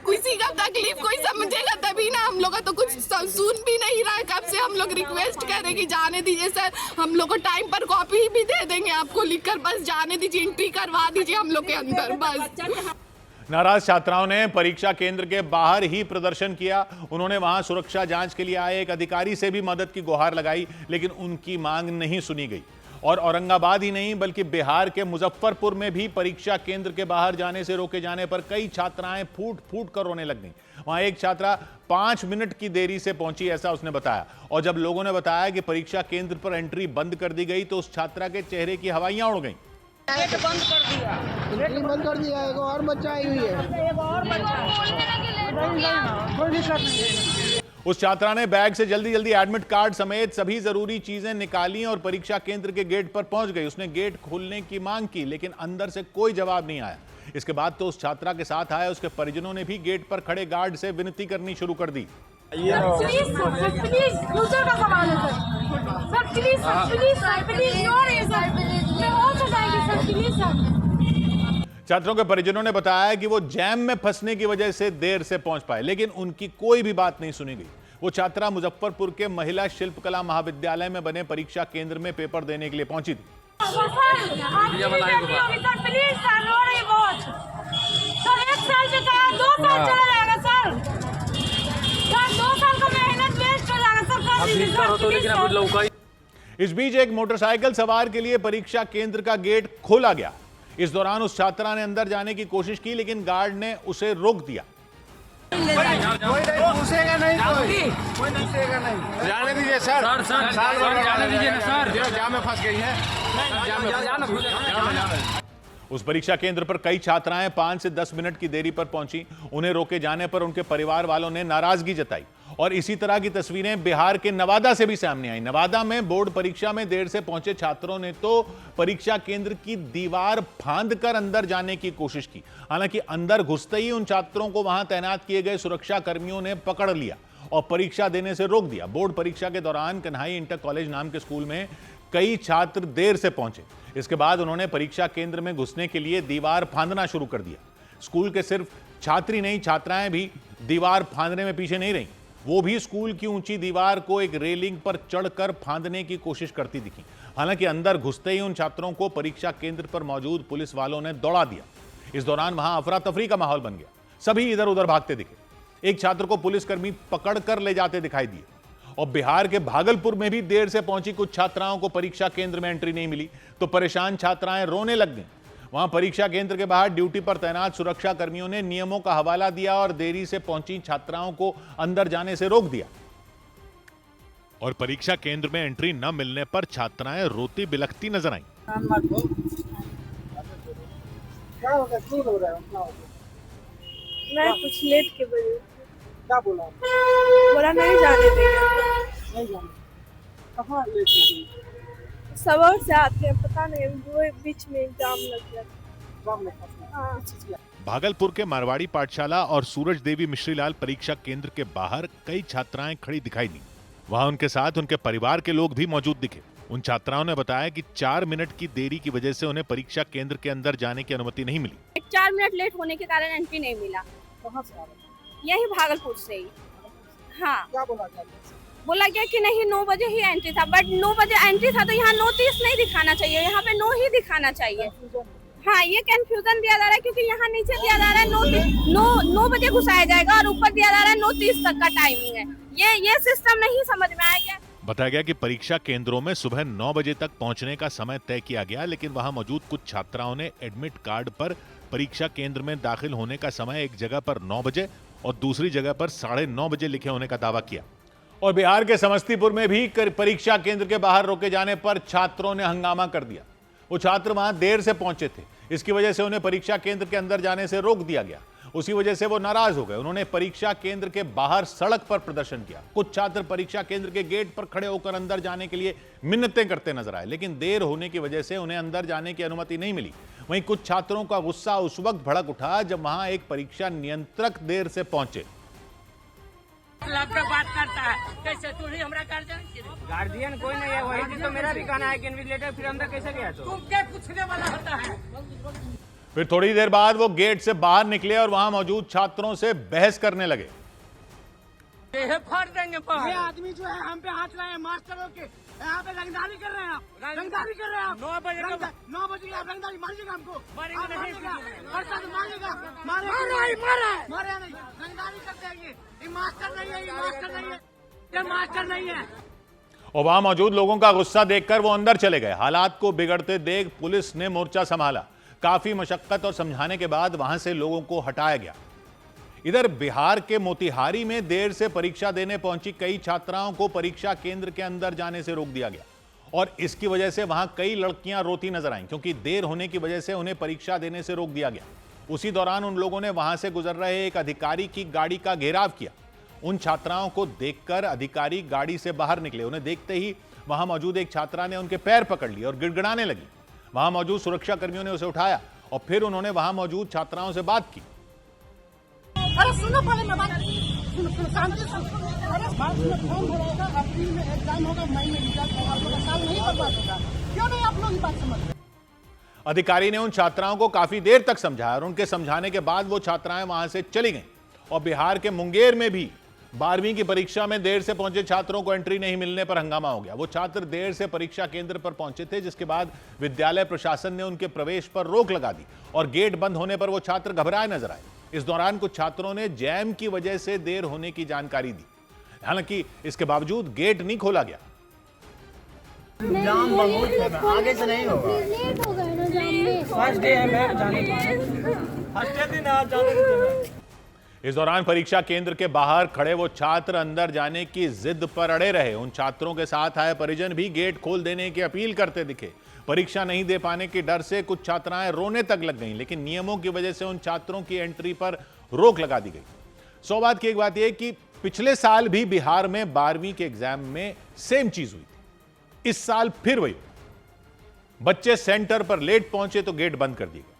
[SPEAKER 14] किसी का तकलीफ कोई समझेगा तभी ना। हम लोग का तो कुछ सुन भी नहीं रहा है। कब से हम लोग रिक्वेस्ट कर रहे कि जाने दीजिए सर, हम लोग को टाइम पर कॉपी भी दे देंगे आपको लिखकर, बस जाने दीजिए, एंट्री करवा दीजिए हम लोग के अंदर बस।
[SPEAKER 1] नाराज छात्राओं ने परीक्षा केंद्र के बाहर ही प्रदर्शन किया। उन्होंने वहां सुरक्षा जांच के लिए आए एक अधिकारी से भी मदद की गुहार लगाई, लेकिन उनकी मांग नहीं सुनी गई और औरंगाबाद ही नहीं बल्कि बिहार के मुजफ्फरपुर में भी परीक्षा केंद्र के बाहर जाने से रोके जाने पर कई छात्राएं फूट फूट कर रोने लग गईं। वहां एक छात्रा 5 मिनट की देरी से पहुंची, ऐसा उसने बताया। और जब लोगों ने बताया कि परीक्षा केंद्र पर एंट्री बंद कर दी गई तो उस छात्रा के चेहरे की हवाइयां उड़ गईं।
[SPEAKER 8] गेट बंद कर दिया, गेट बंद कर दिया। एक और बच्चा आई हुई है, एक और
[SPEAKER 1] उस छात्रा ने बैग से जल्दी जल्दी एडमिट कार्ड समेत सभी जरूरी चीजें निकाली और परीक्षा केंद्र के गेट पर पहुंच गई। उसने गेट खोलने की मांग की लेकिन अंदर से कोई जवाब नहीं आया। इसके बाद तो उस छात्रा के साथ आए उसके परिजनों ने भी गेट पर खड़े गार्ड से विनती करनी शुरू कर दी। छात्रों के परिजनों ने बताया कि वो जैम में फंसने की वजह से देर से पहुंच पाए लेकिन उनकी कोई भी बात नहीं सुनी गई। वो छात्रा मुजफ्फरपुर के महिला शिल्पकला महाविद्यालय में बने परीक्षा केंद्र में पेपर देने के लिए पहुंची थी। इस बीच एक मोटरसाइकिल सवार के लिए परीक्षा केंद्र का गेट खोला गया। इस दौरान उस छात्रा ने अंदर जाने की कोशिश की लेकिन गार्ड ने उसे रोक दिया।
[SPEAKER 4] पूछेगा नहीं, कोई पूछेगा नहीं। जाने दीजिए सर, जाने दीजिए ना सर, जाम में फंस गई है।
[SPEAKER 1] उस परीक्षा केंद्र पर कई छात्राएं 5 से 10 मिनट की देरी पर पहुंची। उन्हें रोके जाने पर उनके परिवार वालों ने नाराजगी जताई और इसी तरह की तस्वीरें बिहार के नवादा से भी सामने आई। नवादा में बोर्ड परीक्षा में देर से पहुंचे छात्रों ने तो परीक्षा केंद्र की दीवार फांदकर अंदर जाने की कोशिश की। हालांकि अंदर घुसते ही उन छात्रों को वहां तैनात किए गए सुरक्षा कर्मियों ने पकड़ लिया और परीक्षा देने से रोक दिया। बोर्ड परीक्षा के दौरान कन्हई इंटर कॉलेज नाम के स्कूल में कई छात्र देर से पहुंचे। इसके बाद उन्होंने परीक्षा केंद्र में घुसने के लिए दीवार फांदना शुरू कर दिया। स्कूल के सिर्फ छात्री नहीं, छात्राएं भी दीवार फांदने में पीछे नहीं रहीं। वो भी स्कूल की ऊंची दीवार को एक रेलिंग पर चढ़कर फांदने की कोशिश करती दिखी। हालांकि अंदर घुसते ही उन छात्रों को परीक्षा केंद्र पर मौजूद पुलिस वालों ने दौड़ा दिया। इस दौरान वहां अफरा तफरी का माहौल बन गया। सभी इधर उधर भागते दिखे। एक छात्र को पुलिसकर्मी पकड़कर ले जाते दिखाई दिए। और बिहार के भागलपुर में भी देर से पहुंची कुछ छात्राओं को परीक्षा केंद्र में एंट्री नहीं मिली तो परेशान छात्राएं रोने लग गईं। वहां परीक्षा केंद्र के बाहर ड्यूटी पर तैनात सुरक्षा कर्मियों ने नियमों का हवाला दिया और देरी से पहुंची छात्राओं को अंदर जाने से रोक दिया। और परीक्षा केंद्र में एंट्री न मिलने पर छात्राएं रोती बिलखती नजर आईं।
[SPEAKER 8] क्या हो गया, क्यों रो रहा है?
[SPEAKER 14] मैं कुछ लेट के वजह से।
[SPEAKER 8] क्या बोला?
[SPEAKER 14] बोला नहीं जाने देंगे।
[SPEAKER 8] नहीं जाने। कहाँ लेट हो गई?
[SPEAKER 14] सबर से आते हैं, पता नहीं वो बीच में जाम लग गया।
[SPEAKER 8] जाम में फंस गया।
[SPEAKER 1] भागलपुर के मारवाड़ी पाठशाला और सूरज देवी मिश्रीलाल परीक्षा केंद्र के बाहर कई छात्राएं खड़ी दिखाई दी। वहां उनके साथ उनके परिवार के लोग भी मौजूद दिखे। उन छात्राओं ने बताया कि 4 मिनट की देरी की वजह से उन्हें परीक्षा केंद्र के अंदर जाने की अनुमति नहीं मिली।
[SPEAKER 14] 4 मिनट लेट होने के कारण एंट्री नहीं मिला।
[SPEAKER 8] कहाँ से आ रहे हैं?
[SPEAKER 14] यही भागलपुर से ही। हाँ,
[SPEAKER 8] क्या बोला गया?
[SPEAKER 14] बोला गया कि नहीं 9 बजे ही एंट्री था, बट 9 बजे एंट्री था तो यहाँ 9:30 नहीं दिखाना चाहिए, यहाँ पे 9 ही दिखाना चाहिए। हाँ, ये कंफ्यूजन दिया जा रहा है क्योंकि यहाँ नीचे दिया जा रहा है 9 बजे घुसाया जाएगा और ऊपर दिया जा रहा है 9:30 तक का टाइमिंग है। ये सिस्टम नहीं समझ में आया।
[SPEAKER 1] बताया गया कि परीक्षा केंद्रों में सुबह 9 बजे तक पहुंचने का समय तय किया गया लेकिन वहां मौजूद कुछ छात्राओं ने एडमिट कार्ड पर परीक्षा केंद्र में दाखिल होने का समय एक जगह पर 9 बजे और दूसरी जगह पर 9:30 बजे लिखे होने का दावा किया। और बिहार के समस्तीपुर में भी परीक्षा केंद्र के बाहर रोके जाने पर छात्रों ने हंगामा कर दिया। वो छात्र वहां देर से पहुंचे थे, इसकी वजह से उन्हें परीक्षा केंद्र के अंदर जाने से रोक दिया गया। उसी वजह से वो नाराज हो गए। उन्होंने परीक्षा केंद्र के बाहर सड़क पर प्रदर्शन किया। कुछ छात्र परीक्षा केंद्र के गेट पर खड़े होकर अंदर जाने के लिए मिन्नतें करते नजर आए लेकिन देर होने की वजह से उन्हें अंदर जाने की अनुमति नहीं मिली। वहीं कुछ छात्रों का गुस्सा उस वक्त भड़क उठा जब वहां एक परीक्षा नियंत्रक देर से पहुंचे।
[SPEAKER 3] बात करता है कैसे? तू ही हमारा गार्जियन कोई नहीं है, वही तो मेरा भी कहना है कि इन्विजिलेटर फिर अंदर कैसे गया? तो तुम क्या पूछने वाला होता है?
[SPEAKER 1] फिर थोड़ी देर बाद वो गेट से बाहर निकले और वहां मौजूद छात्रों से बहस करने लगे।
[SPEAKER 3] फाड़ देंगे।
[SPEAKER 8] ये आदमी जो है हम पे हाथ लाए मास्टरों के, यहाँ पे रंगदारी कर रहे हैं आप। रंगदारी कर रहे हैं आप। 9 बजे आप रंगदारी मारिएगा हमको। मारेगा, मारेगा नहीं, रंगदारी करते हैं। ये मास्टर नहीं है, ये मास्टर नहीं है, ये मास्टर नहीं है।
[SPEAKER 1] और वहां मौजूद लोगों का गुस्सा देखकर वो अंदर चले गए। हालात को बिगड़ते देख पुलिस ने मोर्चा संभाला। काफी मशक्कत और समझाने के बाद वहां से लोगों को हटाया गया। इधर बिहार के मोतिहारी में देर से परीक्षा देने पहुंची कई छात्राओं को परीक्षा केंद्र के अंदर जाने से रोक दिया गया और इसकी वजह से वहां कई लड़कियां रोती नजर आईं, क्योंकि देर होने की वजह से उन्हें परीक्षा देने से रोक दिया गया। उसी दौरान उन लोगों ने वहां से गुजर रहे एक अधिकारी की गाड़ी का घेराव किया। उन छात्राओं को देखकर अधिकारी गाड़ी से बाहर निकले। उन्हें देखते ही वहां मौजूद एक छात्रा ने उनके पैर पकड़ लिए और गिड़गिड़ाने लगी। वहां मौजूद सुरक्षा कर्मियों ने उसे उठाया और फिर उन्होंने वहां मौजूद छात्राओं से बात की।
[SPEAKER 14] अरे सुनो पहले मैं बात सुनो शांति से। अरे बात में फॉर्म भरेगा, अप्रैल में एग्जाम होगा, मई में रिजल्ट होगा, आप लोग साल नहीं बर्बाद होगा। क्यों नहीं आप लोग बात समझ रहे?
[SPEAKER 1] अधिकारी ने उन छात्राओं को काफी देर तक समझाया और उनके समझाने के बाद वो छात्राएं वहां से चली गईं। और बिहार के मुंगेर में भी 12वीं की परीक्षा में देर से पहुंचे छात्रों को एंट्री नहीं मिलने पर हंगामा हो गया। वो छात्र देर से परीक्षा केंद्र पर पहुंचे थे, जिसके बाद विद्यालय प्रशासन ने उनके प्रवेश पर रोक लगा दी और गेट बंद होने पर वो छात्र घबराए नजर आए। इस दौरान कुछ छात्रों ने जैम की वजह से देर होने की जानकारी दी। हालांकि इसके बावजूद गेट नहीं खोला गया।
[SPEAKER 3] जाम बहुत है, आगे से नहीं होगा। लेट हो गए ना जाम में। फर्स्ट डे है मैं जाने फर्स्ट दिन आज जाने।
[SPEAKER 1] इस दौरान परीक्षा केंद्र के बाहर खड़े वो छात्र अंदर जाने की जिद पर अड़े रहे। उन छात्रों के साथ आए परिजन भी गेट खोल देने की अपील करते दिखे। परीक्षा नहीं दे पाने के डर से कुछ छात्राएं रोने तक लग गईं, लेकिन नियमों की वजह से उन छात्रों की एंट्री पर रोक लगा दी गई। सौभाग्य की एक बात यह कि पिछले साल भी बिहार में 12वीं के एग्जाम में सेम चीज हुई थी। इस साल फिर वही, बच्चे सेंटर पर लेट पहुंचे तो गेट बंद कर दिए गए।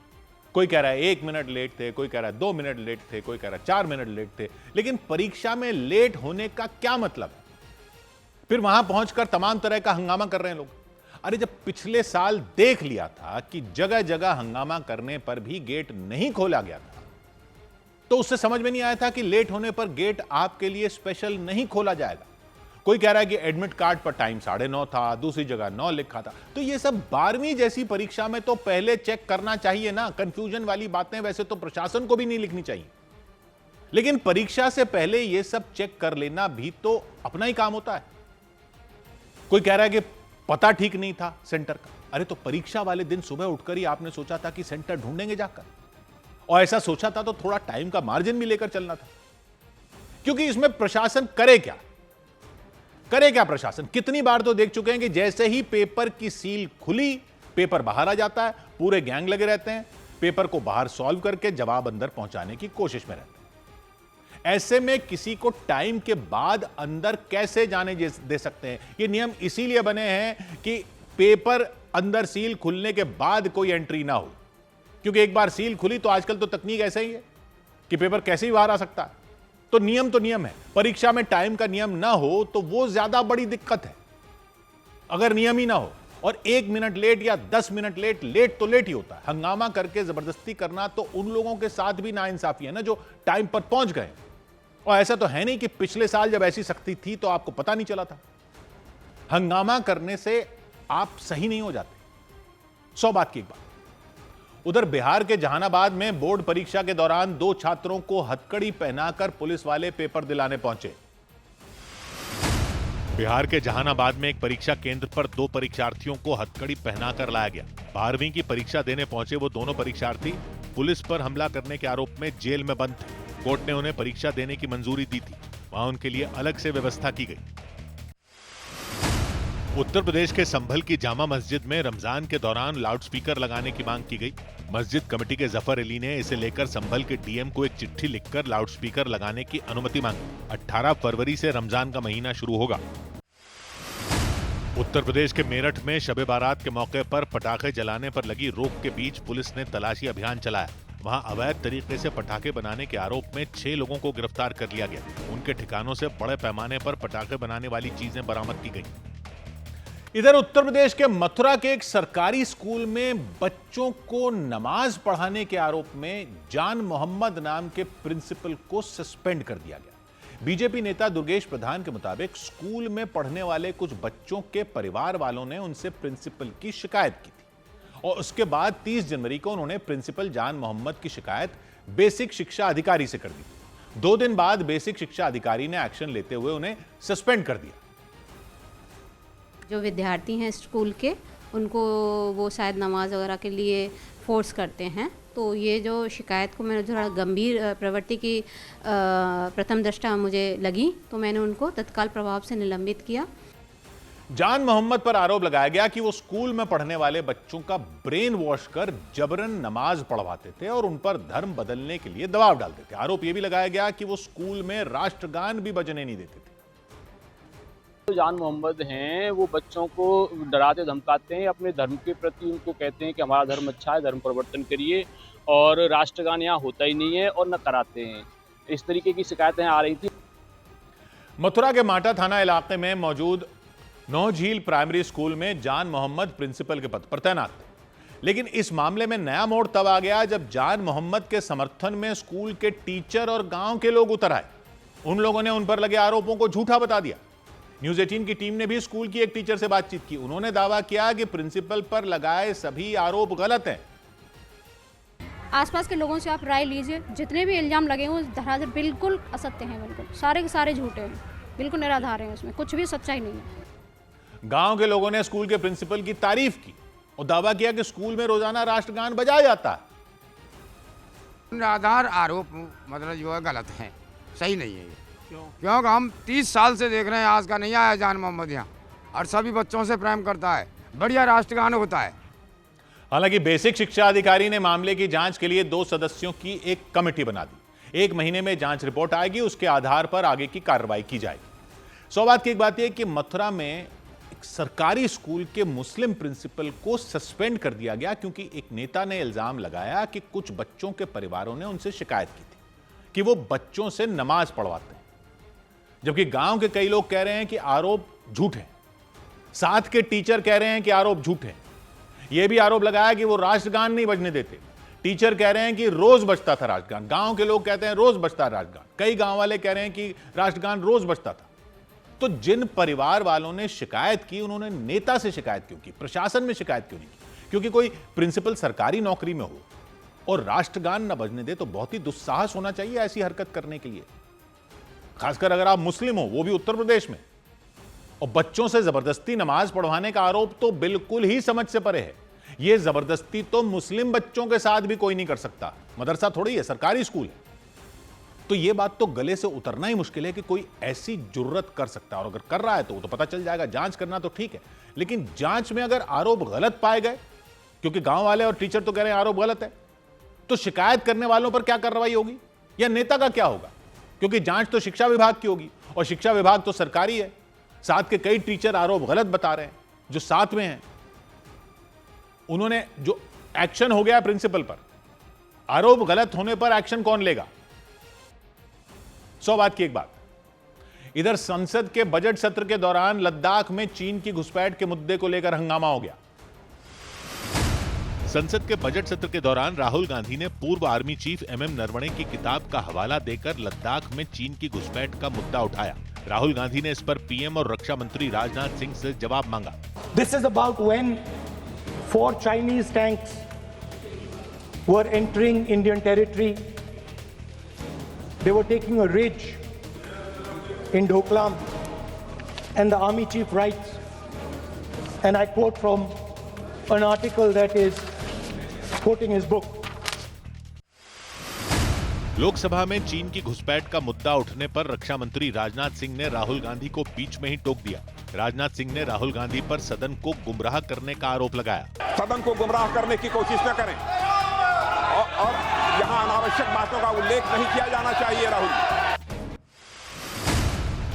[SPEAKER 1] कोई कह रहा है 1 मिनट लेट थे, कोई कह रहा है 2 मिनट लेट थे, कोई कह रहा है 4 मिनट लेट थे। लेकिन परीक्षा में लेट होने का क्या मतलब है? फिर वहां पहुंचकर तमाम तरह का हंगामा कर रहे हैं लोग। अरे जब पिछले साल देख लिया था कि जगह जगह हंगामा करने पर भी गेट नहीं खोला गया था, तो उससे समझ में नहीं आया था कि लेट होने पर गेट आपके लिए स्पेशल नहीं खोला जाएगा। कोई कह रहा है कि एडमिट कार्ड पर टाइम 9:30 था, दूसरी जगह 9 लिखा था। तो ये सब 12वीं जैसी परीक्षा में तो पहले चेक करना चाहिए ना। कंफ्यूजन वाली बातें वैसे तो प्रशासन को भी नहीं लिखनी चाहिए, लेकिन परीक्षा से पहले ये सब चेक कर लेना भी तो अपना ही काम होता है। कोई कह रहा है कि पता ठीक नहीं था सेंटर का। अरे तो परीक्षा वाले दिन सुबह उठकर ही आपने सोचा था कि सेंटर ढूंढेंगे जाकर, और ऐसा सोचा था तो थोड़ा टाइम का मार्जिन भी लेकर चलना था। क्योंकि इसमें प्रशासन करे क्या प्रशासन? कितनी बार तो देख चुके हैं कि जैसे ही पेपर की सील खुली, पेपर बाहर आ जाता है, पूरे गैंग लगे रहते हैं, पेपर को बाहर सॉल्व करके जवाब अंदर पहुंचाने की कोशिश में रहते हैं। ऐसे में किसी को टाइम के बाद अंदर कैसे जाने दे सकते हैं? ये नियम इसीलिए बने हैं कि पेपर अंदर सील खुलने के बाद कोई एंट्री ना हो, क्योंकि एक बार सील खुली तो आजकल तो तकनीक ऐसे ही है कि पेपर कैसे ही बाहर आ सकता है। तो नियम है। परीक्षा में टाइम का नियम ना हो तो वो ज्यादा बड़ी दिक्कत है। अगर नियम ही ना हो और 1 मिनट लेट या 10 मिनट लेट तो लेट ही होता है। हंगामा करके जबरदस्ती करना तो उन लोगों के साथ भी नाइंसाफी है ना, जो टाइम पर पहुंच गए। और ऐसा तो है नहीं कि पिछले साल जब ऐसी सख्ती थी तो आपको पता नहीं चला था। हंगामा करने से आप सही नहीं हो जाते। 100 बात की एक बात। उधर बिहार के जहानाबाद में बोर्ड परीक्षा के दौरान 2 छात्रों को हथकड़ी पहनाकर पुलिस वाले पेपर दिलाने पहुंचे। बिहार के जहानाबाद में एक परीक्षा केंद्र पर 2 परीक्षार्थियों को हथकड़ी पहनाकर लाया गया। 12वीं की परीक्षा देने पहुंचे वो दोनों परीक्षार्थी पुलिस पर हमला करने के आरोप में जेल में बंद थे। कोर्ट ने उन्हें परीक्षा देने की मंजूरी दी थी। वहां उनके लिए अलग से व्यवस्था की गई। उत्तर प्रदेश के संभल की जामा मस्जिद में रमजान के दौरान लाउडस्पीकर लगाने की मांग की गई। मस्जिद कमेटी के जफर अली ने इसे लेकर संभल के डीएम को एक चिट्ठी लिखकर लाउडस्पीकर लगाने की अनुमति मांगी। 18 फरवरी से रमजान का महीना शुरू होगा। उत्तर प्रदेश के मेरठ में शबे बारात के मौके पर पटाखे जलाने पर लगी रोक के बीच पुलिस ने तलाशी अभियान चलाया। वहां अवैध तरीके से पटाखे बनाने के आरोप में 6 लोगों को गिरफ्तार कर लिया गया। उनके ठिकानों से बड़े पैमाने पर पटाखे बनाने वाली चीजें बरामद की गई। इधर उत्तर प्रदेश के मथुरा के एक सरकारी स्कूल में बच्चों को नमाज पढ़ाने के आरोप में जान मोहम्मद नाम के प्रिंसिपल को सस्पेंड कर दिया गया। बीजेपी नेता दुर्गेश प्रधान के मुताबिक स्कूल में पढ़ने वाले कुछ बच्चों के परिवार वालों ने उनसे प्रिंसिपल की शिकायत की थी और उसके बाद 30 जनवरी को उन्होंने प्रिंसिपल जान मोहम्मद की शिकायत बेसिक शिक्षा अधिकारी से कर दी। 2 दिन बाद बेसिक शिक्षा अधिकारी ने एक्शन लेते हुए उन्हें सस्पेंड कर दिया।
[SPEAKER 15] जो विद्यार्थी हैं स्कूल के, उनको वो शायद नमाज वगैरह के लिए फोर्स करते हैं। तो ये जो शिकायत को मैंने थोड़ा गंभीर प्रवृत्ति की प्रथम दृष्टया मुझे लगी, तो मैंने उनको तत्काल प्रभाव से निलंबित किया।
[SPEAKER 1] जान मोहम्मद पर आरोप लगाया गया कि वो स्कूल में पढ़ने वाले बच्चों का ब्रेन वॉश कर जबरन नमाज पढ़वाते थे और उन पर धर्म बदलने के लिए दबाव डालते थे। आरोप यह भी लगाया गया कि वो स्कूल में राष्ट्रगान भी बजने नहीं देते थे।
[SPEAKER 16] तो जान मोहम्मद हैं, वो बच्चों को डराते धमकाते हैं, अपने धर्म के प्रति उनको कहते हैं कि हमारा धर्म अच्छा है, धर्म परिवर्तन करिए, और राष्ट्रगान यहाँ होता ही नहीं है और न कराते हैं। इस तरीके की शिकायतें आ रही थी।
[SPEAKER 1] मथुरा के माटा थाना इलाके में मौजूद नौझील प्राइमरी स्कूल में जान मोहम्मद प्रिंसिपल के पद पर तैनात थे। लेकिन इस मामले में नया मोड़ तब आ गया जब जान मोहम्मद के समर्थन में स्कूल के टीचर और गांव के लोग उतर आए। उन लोगों ने उन पर लगे आरोपों को झूठा बता दिया। न्यूज़ 18 की टीम ने भी स्कूल की एक टीचर से बातचीत की। उन्होंने दावा किया कि प्रिंसिपल पर लगाए सभी आरोप गलत हैं।
[SPEAKER 9] आसपास के लोगों से आप राय लीजिए, जितने भी इल्जाम लगे हैं उस तरह से बिल्कुल असत्य हैं, बिल्कुल सारे के सारे झूठे हैं, बिल्कुल निराधार हैं, उसमें कुछ भी सच्चाई नहीं है।
[SPEAKER 1] गांव के लोगों ने स्कूल के प्रिंसिपल की तारीफ की और दावा किया कि स्कूल में रोजाना राष्ट्रगान बजाया जाता है।
[SPEAKER 17] निराधार आरोप मतलब जो है गलत है, सही नहीं है ये। क्योंकि हम 30 साल से देख रहे हैं, आज का नहीं आया जान मोहम्मद यहाँ, और सभी बच्चों से प्रेम करता है, बढ़िया राष्ट्रगान होता है।
[SPEAKER 1] हालांकि बेसिक शिक्षा अधिकारी ने मामले की जांच के लिए 2 सदस्यों की एक कमेटी बना दी। 1 महीने में जांच रिपोर्ट आएगी, उसके आधार पर आगे की कार्रवाई की जाएगी। सौभाग्य की एक बात यह कि मथुरा में एक सरकारी स्कूल के मुस्लिम प्रिंसिपल को सस्पेंड कर दिया गया क्योंकि एक नेता ने इल्जाम लगाया कि कुछ बच्चों के परिवारों ने उनसे शिकायत की थी कि वो बच्चों से नमाज पढ़वाते हैं, जबकि गांव के कई लोग कह रहे हैं कि आरोप झूठे हैं। साथ के टीचर कह रहे हैं कि आरोप झूठे हैं। यह भी आरोप लगाया कि वो राष्ट्रगान नहीं बजने देते। टीचर कह रहे हैं कि रोज बजता था राष्ट्रगान, गांव के लोग कहते हैं रोज बजता है राष्ट्रगान, कई गांव वाले कह रहे हैं कि राष्ट्रगान रोज बजता था। तो जिन परिवार वालों ने शिकायत की, उन्होंने नेता से शिकायत क्यों की, प्रशासन में शिकायत क्यों नहीं की? क्योंकि कोई प्रिंसिपल सरकारी नौकरी में हो और राष्ट्रगान न बजने दे तो बहुत ही दुस्साहस होना चाहिए ऐसी हरकत करने के लिए, खासकर अगर आप मुस्लिम हो, वो भी उत्तर प्रदेश में। और बच्चों से जबरदस्ती नमाज पढ़वाने का आरोप तो बिल्कुल ही समझ से परे है। यह जबरदस्ती तो मुस्लिम बच्चों के साथ भी कोई नहीं कर सकता। मदरसा थोड़ी है, सरकारी स्कूल है। तो यह बात तो गले से उतरना ही मुश्किल है कि कोई ऐसी जुर्रत कर सकता है। और अगर कर रहा है तो वो तो पता चल जाएगा, जांच करना तो ठीक है, लेकिन जांच में अगर आरोप गलत पाए गए, क्योंकि गांव वाले और टीचर तो कह रहे हैं आरोप गलत है, तो शिकायत करने वालों पर क्या कार्रवाई होगी या नेता का क्या होगा? क्योंकि जांच तो शिक्षा विभाग की होगी और शिक्षा विभाग तो सरकारी है। साथ के कई टीचर आरोप गलत बता रहे हैं जो साथ में हैं। उन्होंने जो एक्शन हो गया प्रिंसिपल पर, आरोप गलत होने पर एक्शन कौन लेगा? 100 बात की एक बात। इधर संसद के बजट सत्र के दौरान लद्दाख में चीन की घुसपैठ के मुद्दे को लेकर हंगामा हो गया। संसद के बजट सत्र के दौरान राहुल गांधी ने पूर्व आर्मी चीफ MM नरवणे की किताब का हवाला देकर लद्दाख में चीन की घुसपैठ का मुद्दा उठाया। राहुल गांधी ने इस पर PM और रक्षा मंत्री राजनाथ सिंह से जवाब मांगा।
[SPEAKER 18] This is about when 4 Chinese tanks were entering Indian territory. They were taking a ridge in Doklam, and the army chief writes, and I quote from an article that is quoting his book.
[SPEAKER 1] Lok Sabha में चीन की घुसपैठ का मुद्दा उठने पर रक्षा मंत्री राजनाथ सिंह ने राहुल गांधी को बीच में ही टोक दिया। राजनाथ सिंह ने राहुल गांधी पर सदन को गुमराह करने का आरोप लगाया।
[SPEAKER 19] सदन को गुमराह करने की कोशिश न करें और यहाँ अनावश्यक बातों का उल्लेख नहीं किया जाना चाहिए। राहुल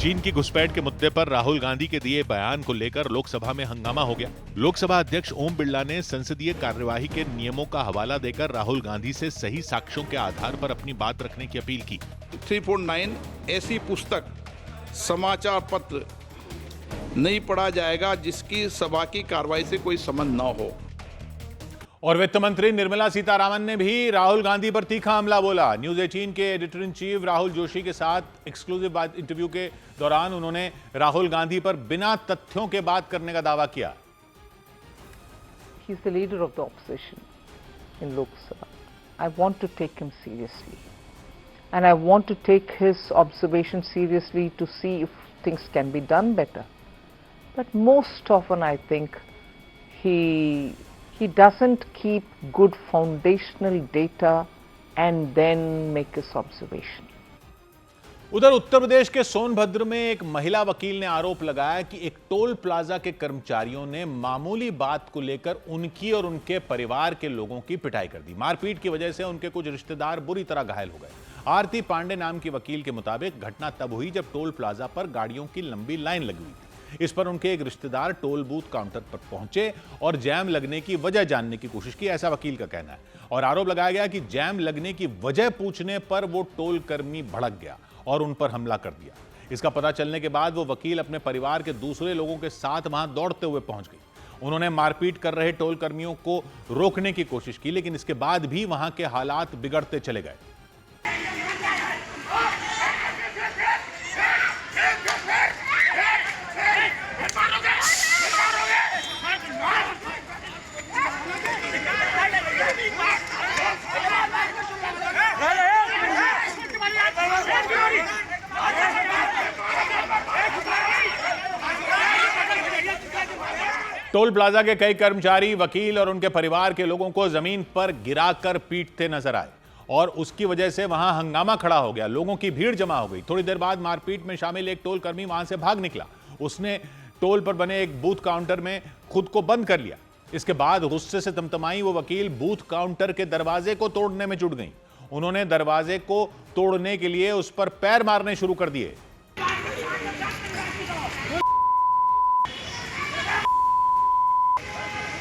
[SPEAKER 1] चीन की घुसपैठ के मुद्दे पर राहुल गांधी के दिए बयान को लेकर लोकसभा में हंगामा हो गया। लोकसभा अध्यक्ष ओम बिरला ने संसदीय कार्यवाही के नियमों का हवाला देकर राहुल गांधी से सही साक्ष्यों के आधार पर अपनी बात रखने की अपील की।
[SPEAKER 20] 349 ऐसी पुस्तक, समाचार पत्र नहीं पढ़ा जाएगा जिसकी सभा की कार्रवाई से कोई संबंध न हो।
[SPEAKER 1] और वित्त मंत्री निर्मला सीतारामन ने भी राहुल गांधी पर तीखा हमला बोला। न्यूज़ 18 के editor in chief Rahul Joshi के साथ एक्सक्लूसिव इंटरव्यू के दौरान उन्होंने राहुल गांधी पर बिना तथ्यों के बात करने का दावा किया।
[SPEAKER 21] He is the leader of the opposition in Lok Sabha. I want to take him seriously, and I want to take his observation seriously to see if things can be done better. But most often I think he doesn't keep good foundational data and then make his observation.
[SPEAKER 1] उधर उत्तर प्रदेश के सोनभद्र में एक महिला वकील ने आरोप लगाया कि एक टोल प्लाजा के कर्मचारियों ने मामूली बात को लेकर उनकी और उनके परिवार के लोगों की पिटाई कर दी। मारपीट की वजह से उनके कुछ रिश्तेदार बुरी तरह घायल हो गए। आरती पांडे नाम की वकील के मुताबिक घटना तब हुई जब टोल प्लाजा पर गाड़ियों की लंबी लाइन लगी हुई थी। इस पर उनके एक रिश्तेदार टोल बूथ काउंटर पर पहुंचे और जैम लगने की वजह जानने की कोशिश की, ऐसा वकील का कहना है। और आरोप लगाया गया कि जैम लगने की वजह पूछने पर वो टोल कर्मी भड़क गया और उन पर हमला कर दिया। इसका पता चलने के बाद वो वकील अपने परिवार के दूसरे लोगों के साथ वहां दौड़ते हुए पहुंच गई। उन्होंने मारपीट कर रहे टोल कर्मियों को रोकने की कोशिश की, लेकिन इसके बाद भी वहां के हालात बिगड़ते चले गए। टोल प्लाजा के कई कर्मचारी, वकील और उनके परिवार के लोगों को जमीन पर गिराकर पीटते नजर आए और उसकी वजह से वहां हंगामा खड़ा हो गया। लोगों की भीड़ जमा हो गई। थोड़ी देर बाद मारपीट में शामिल एक टोल कर्मी वहां से भाग निकला। उसने टोल पर बने एक बूथ काउंटर में खुद को बंद कर लिया। इसके बाद गुस्से से तमतमाई वो वकील बूथ काउंटर के दरवाजे को तोड़ने में जुट गई। उन्होंने दरवाजे को तोड़ने के लिए उस पर पैर मारने शुरू कर दिए।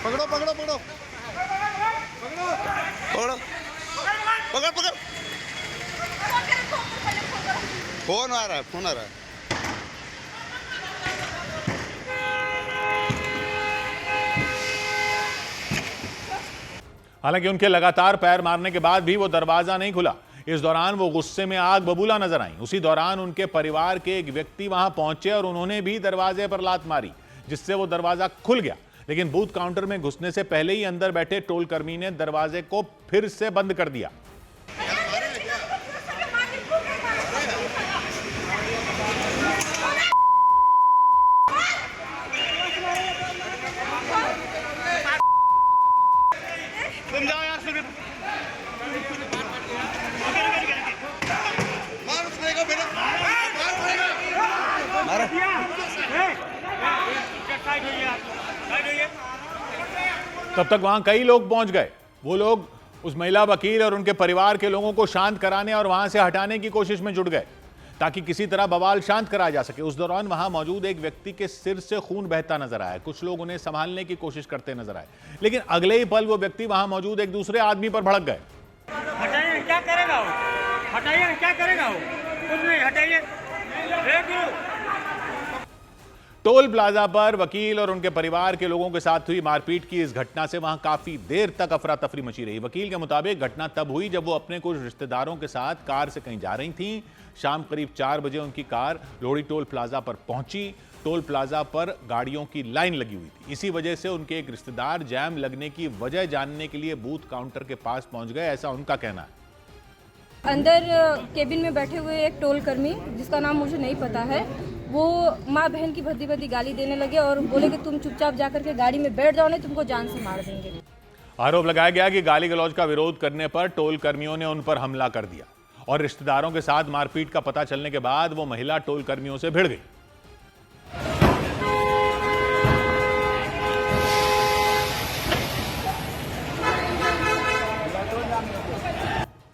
[SPEAKER 4] पकड़ो पकड़ो पकड़ो पकड़ो पकड़ पकड़ फोन आ रहा है, फोन आ रहा है।
[SPEAKER 1] हालांकि उनके लगातार पैर मारने के बाद भी वो दरवाजा नहीं खुला। इस दौरान वो गुस्से में आग बबूला नजर आई। उसी दौरान उनके परिवार के एक व्यक्ति वहां पहुंचे और उन्होंने भी दरवाजे पर लात मारी, जिससे वो दरवाजा खुल गया। लेकिन बूथ काउंटर में घुसने से पहले ही अंदर बैठे टोल कर्मी ने दरवाजे को फिर से बंद कर दिया। तब तक वहां कई लोग पहुंच गए। वो लोग उस महिला वकील और उनके परिवार के लोगों को शांत कराने और वहां से हटाने की कोशिश में जुट गए ताकि किसी तरह बवाल शांत कराया जा सके। उस दौरान वहां मौजूद एक व्यक्ति के सिर से खून बहता नजर आया। कुछ लोग उन्हें संभालने की कोशिश करते नजर आए, लेकिन अगले ही पल वो व्यक्ति वहां मौजूद एक दूसरे आदमी पर भड़क गए।
[SPEAKER 3] हटाइए, क्या करेगा वो? हटाइए, क्या करेगा वो? कुछ नहीं, हटाइए।
[SPEAKER 1] टोल प्लाजा पर वकील और उनके परिवार के लोगों के साथ हुई मारपीट की इस घटना से वहां काफी देर तक अफरा तफरी मची रही। वकील के मुताबिक घटना तब हुई जब वो अपने कुछ रिश्तेदारों के साथ कार से कहीं जा रही थीं। शाम करीब 4 बजे उनकी कार लोहड़ी टोल प्लाजा पर पहुंची। टोल प्लाजा पर गाड़ियों की लाइन लगी हुई थी। इसी वजह से उनके एक रिश्तेदार जैम लगने की वजह जानने के लिए बूथ काउंटर के पास पहुंच गए, ऐसा उनका कहना है।
[SPEAKER 6] अंदर केबिन में बैठे हुए एक टोल कर्मी, जिसका नाम मुझे नहीं पता है, वो माँ बहन की भद्दी भद्दी गाली देने लगे और बोले कि तुम चुपचाप जाकर के गाड़ी में बैठ जाओ, नहीं तुमको जान से मार देंगे।
[SPEAKER 1] आरोप लगाया गया कि गाली गलौज का विरोध करने पर टोल कर्मियों ने उन पर हमला कर दिया और रिश्तेदारों के साथ मारपीट का पता चलने के बाद वो महिला टोल कर्मियों से भिड़ गई।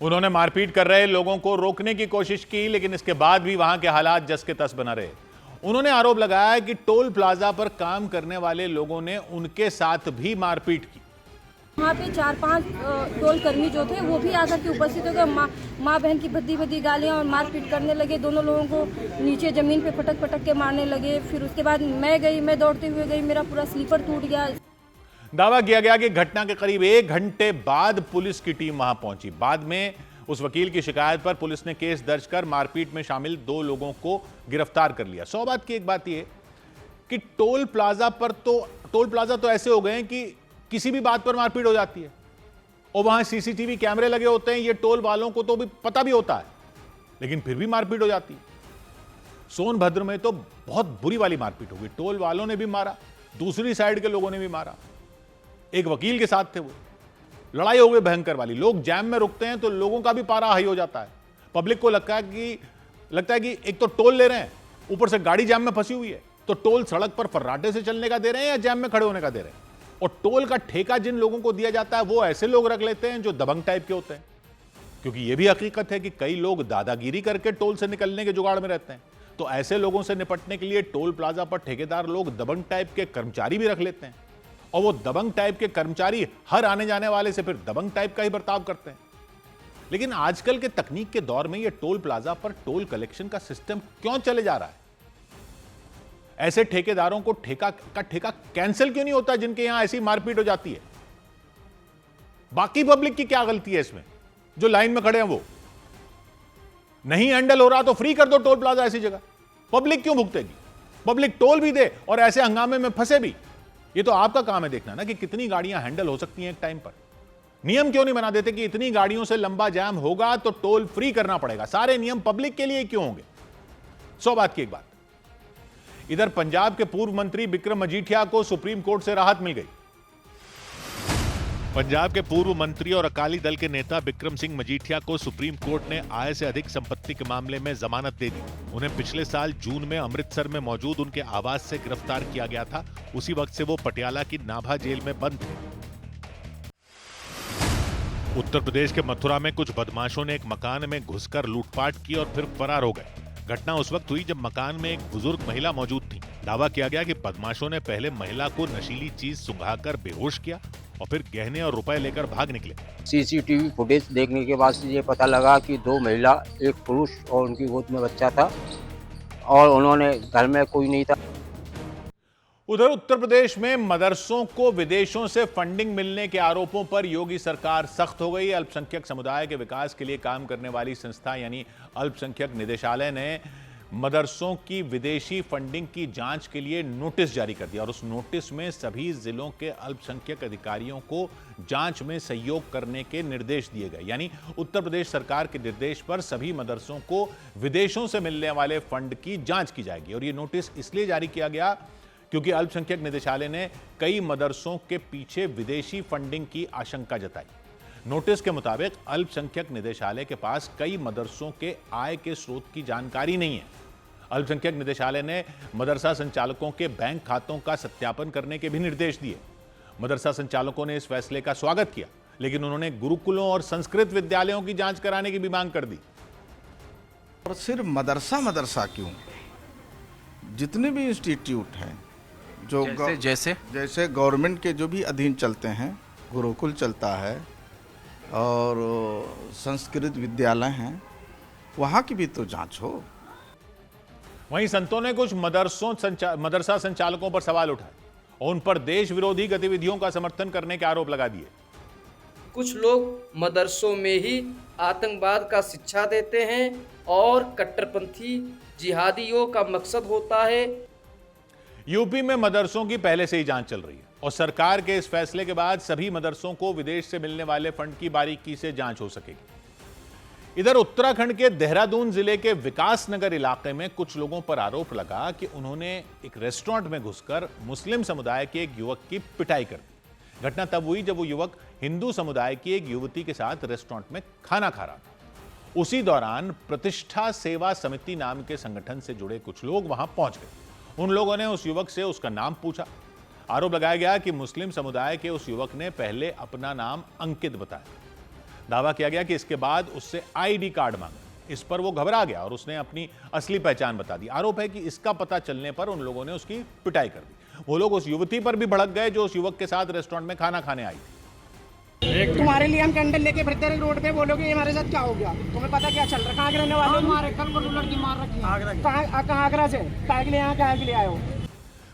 [SPEAKER 1] उन्होंने मारपीट कर रहे लोगों को रोकने की कोशिश की, लेकिन इसके बाद भी वहां के हालात जस के तस बना रहे। उन्होंने आरोप लगाया कि टोल प्लाजा पर काम करने वाले लोगों ने उनके साथ भी मारपीट की।
[SPEAKER 6] वहाँ पे 4-5 टोल कर्मी जो थे वो भी आकर के उपस्थित हो गए। माँ बहन की भद्दी भद्दी गालियाँ और मारपीट करने लगे। दोनों लोगों को नीचे जमीन पे पटक पटक के मारने लगे। फिर उसके बाद मैं दौड़ते हुए गई, मेरा पूरा स्लीपर टूट गया।
[SPEAKER 1] दावा किया गया कि घटना के करीब 1 घंटे बाद पुलिस की टीम वहां पहुंची। बाद में उस वकील की शिकायत पर पुलिस ने केस दर्ज कर मारपीट में शामिल 2 लोगों को गिरफ्तार कर लिया। 100 बात की एक बात यह कि टोल प्लाजा तो ऐसे हो गए हैं कि किसी भी बात पर मारपीट हो जाती है और वहां सीसीटीवी कैमरे लगे होते हैं। ये टोल वालों को तो भी पता भी होता है, लेकिन फिर भी मारपीट हो जाती है। सोनभद्र में तो बहुत बुरी वाली मारपीट हो गई। टोल वालों ने भी मारा, दूसरी साइड के लोगों ने भी मारा। एक वकील के साथ थे, वो लड़ाई हो गई भयंकर वाली। लोग जैम में रुकते हैं तो लोगों का भी पारा हाई हो जाता है। पब्लिक को लगता है कि एक तो टोल ले रहे हैं, ऊपर से गाड़ी जैम में फंसी हुई है, तो टोल सड़क पर फर्राटे से चलने का दे रहे हैं या जैम में खड़े होने का दे रहे हैं। और टोल का ठेका जिन लोगों को दिया जाता है वो ऐसे लोग रख लेते हैं जो दबंग टाइप के होते हैं, क्योंकि यह भी हकीकत है कि कई लोग दादागिरी करके टोल से निकलने के जुगाड़ में रहते हैं। तो ऐसे लोगों से निपटने के लिए टोल प्लाजा पर ठेकेदार लोग दबंग टाइप के कर्मचारी भी रख लेते हैं, और वो दबंग टाइप के कर्मचारी हर आने जाने वाले से फिर दबंग टाइप का ही बर्ताव करते हैं। लेकिन आजकल के तकनीक के दौर में ये टोल प्लाजा पर टोल कलेक्शन का सिस्टम क्यों चले जा रहा है? ऐसे ठेकेदारों को ठेका कैंसिल क्यों नहीं होता जिनके यहां ऐसी मारपीट हो जाती है? बाकी पब्लिक की क्या गलती है इसमें? जो लाइन में खड़े हैं वो नहीं हैंडल हो रहा तो फ्री कर दो टोल प्लाजा ऐसी जगह। पब्लिक क्यों भुगतेगी? पब्लिक टोल भी दे और ऐसे हंगामे में फंसे भी। ये तो आपका काम है देखना ना कि कितनी गाड़ियां हैंडल हो सकती हैं एक टाइम पर। नियम क्यों नहीं बना देते कि इतनी गाड़ियों से लंबा जाम होगा तो टोल फ्री करना पड़ेगा? सारे नियम पब्लिक के लिए क्यों होंगे? 100 बात की एक बात। इधर पंजाब के पूर्व मंत्री बिक्रम मजीठिया को सुप्रीम कोर्ट से राहत मिल गई। पंजाब के पूर्व मंत्री और अकाली दल के नेता बिक्रम सिंह मजीठिया को सुप्रीम कोर्ट ने आय से अधिक संपत्ति के मामले में जमानत दे दी। उन्हें पिछले साल जून में अमृतसर में मौजूद उनके आवास से गिरफ्तार किया गया था। उसी वक्त से वो पटियाला की नाभा जेल में बंद थे। उत्तर प्रदेश के मथुरा में कुछ बदमाशों ने एक मकान में घुसकर लूटपाट की और फिर फरार हो गए। घटना उस वक्त हुई जब मकान में एक बुजुर्ग महिला मौजूद थी। दावा किया गया कि बदमाशों ने पहले महिला को नशीली चीज सुंघाकर बेहोश किया और फिर गहने और रुपए लेकर भाग निकले।
[SPEAKER 2] सीसीटीवी फुटेज देखने के बाद ये पता लगा कि 2 महिला, एक पुरुष और उनकी गोद में बच्चा था और उन्होंने घर में कोई नहीं था।
[SPEAKER 1] उधर उत्तर प्रदेश में मदरसों को विदेशों से फंडिंग मिलने के आरोपों पर योगी सरकार सख्त हो गई। अल्पसंख्यक समुदाय के विकास के लिए काम करने वाली संस्था यानी अल्पसंख्यक निदेशालय ने मदरसों की विदेशी फंडिंग की जांच के लिए नोटिस जारी कर दिया और उस नोटिस में सभी जिलों के अल्पसंख्यक अधिकारियों को जांच में सहयोग करने के निर्देश दिए गए। यानी उत्तर प्रदेश सरकार के निर्देश पर सभी मदरसों को विदेशों से मिलने वाले फंड की जांच की जाएगी। और यह नोटिस इसलिए जारी किया गया क्योंकि अल्पसंख्यक निदेशालय ने कई मदरसों के पीछे विदेशी फंडिंग की आशंका जताई। नोटिस के मुताबिक अल्पसंख्यक निदेशालय के पास कई मदरसों के आय के स्रोत की जानकारी नहीं है। अल्पसंख्यक निदेशालय ने मदरसा संचालकों के बैंक खातों का सत्यापन करने के भी निर्देश दिए। मदरसा संचालकों ने इस फैसले का स्वागत किया, लेकिन उन्होंने गुरुकुलों और संस्कृत विद्यालयों की जांच कराने की भी मांग कर दी।
[SPEAKER 20] और सिर्फ मदरसा क्यों, जितने भी इंस्टीट्यूट हैं जो जैसे गवर्नमेंट के जो भी अधीन चलते हैं, गुरुकुल चलता है और संस्कृत विद्यालय हैं, वहाँ की भी तो जांच हो।
[SPEAKER 1] वहीं संतों ने कुछ मदरसा संचालकों पर सवाल उठाए और उन पर देश विरोधी गतिविधियों का समर्थन करने के आरोप लगा दिए।
[SPEAKER 22] कुछ लोग मदरसों में ही आतंकवाद का शिक्षा देते हैं और कट्टरपंथी जिहादियों का मकसद होता है।
[SPEAKER 1] यूपी में मदरसों की पहले से ही जांच चल रही है और सरकार के इस फैसले के बाद सभी मदरसों को विदेश से मिलने वाले फंड की बारीकी से जांच हो सकेगी। इधर उत्तराखंड के देहरादून जिले के विकासनगर इलाके में कुछ लोगों पर आरोप लगा कि उन्होंने एक रेस्टोरेंट में घुसकर मुस्लिम समुदाय के एक युवक की पिटाई कर दी। घटना तब हुई जब वो युवक हिंदू समुदाय की एक युवती के साथ रेस्टोरेंट में खाना खा रहा था। उसी दौरान प्रतिष्ठा सेवा समिति नाम के संगठन से जुड़े कुछ लोग वहां पहुंच गए। उन लोगों ने उस युवक से उसका नाम पूछा। आरोप लगाया गया कि मुस्लिम समुदाय के उस युवक ने पहले अपना नाम अंकित बताया। दावा किया गया कि इसके बाद उससे आईडी कार्ड मांगा। इस पर वो घबरा गया और उसने अपनी असली पहचान बता दी। आरोप है कि इसका पता चलने पर उन लोगों ने उसकी पिटाई कर दी। वो लोग उस युवती पर भी भड़क गए जो उस युवक के साथ रेस्टोरेंट में खाना खाने आई थी।
[SPEAKER 3] तुम्हारे लिए हम कैंडल लेके फिरते रहे रोड पे, बोलोगे ये हमारे साथ क्या हो गया? तुम्हें पता क्या चल रहा है? कहाँ के रहने वाले? हमारे कल को लड़की मार रखी है। कहाँ आगरा से कहाँ के लिए यहाँ कहाँ के लिए आए हो?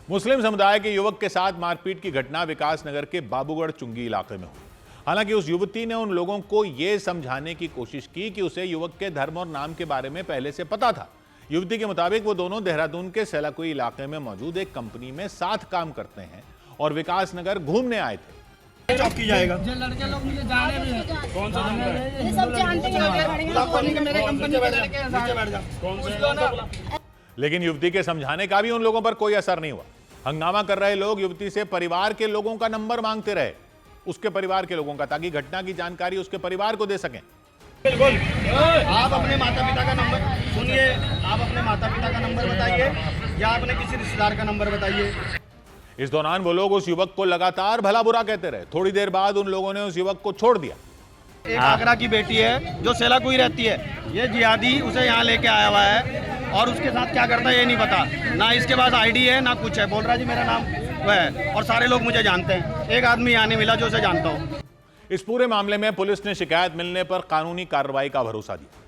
[SPEAKER 1] मुस्लिम समुदाय के युवक के साथ मारपीट की घटना विकासनगर के बाबूगढ़ चुंगी इलाके में हुई। हालांकि उस युवती ने उन लोगों को यह समझाने की कोशिश की कि उसे युवक के धर्म और नाम के बारे में पहले से पता था। युवती के मुताबिक वो दोनों देहरादून के सेलाकुई इलाके में मौजूद एक कंपनी में साथ काम करते हैं और विकासनगर घूमने आए थे।
[SPEAKER 3] जॉब की जाएगा। जो लड़के लोग मुझे जाने भी कौन सा नंबर? ये सब जानते हैं। मेरे कंपनी के लड़के बैठ जा। कौन सा?
[SPEAKER 1] लेकिन युवती के समझाने का भी उन लोगों पर कोई असर नहीं हुआ। हंगामा कर रहे लोग युवती से परिवार के लोगों का नंबर मांगते रहे, उसके परिवार के लोगों का, ताकि घटना की जानकारी उसके परिवार को दे सकें।
[SPEAKER 3] बिल्कुल, आप अपने माता पिता का नंबर सुनिए, आप अपने माता पिता का नंबर बताइए या अपने किसी रिश्तेदार का नंबर बताइए।
[SPEAKER 1] इस दौरान वो लोग उस युवक को लगातार भला बुरा कहते रहे। थोड़ी देर बाद उन लोगों ने उस युवक को छोड़ दिया।
[SPEAKER 3] एक आगरा की बेटी है जो सेलाकुई रहती है, ये जिहादी उसे यहाँ लेके आया हुआ है और उसके साथ क्या करता है ये नहीं पता, ना इसके पास आईडी है ना कुछ है। बोल रहा जी मेरा नाम वह है और सारे लोग मुझे जानते हैं। एक आदमी यहाँ नहीं मिला जो उसे जानता हो।
[SPEAKER 1] इस पूरे मामले में पुलिस ने शिकायत मिलने पर कानूनी कार्रवाई का भरोसा दिया।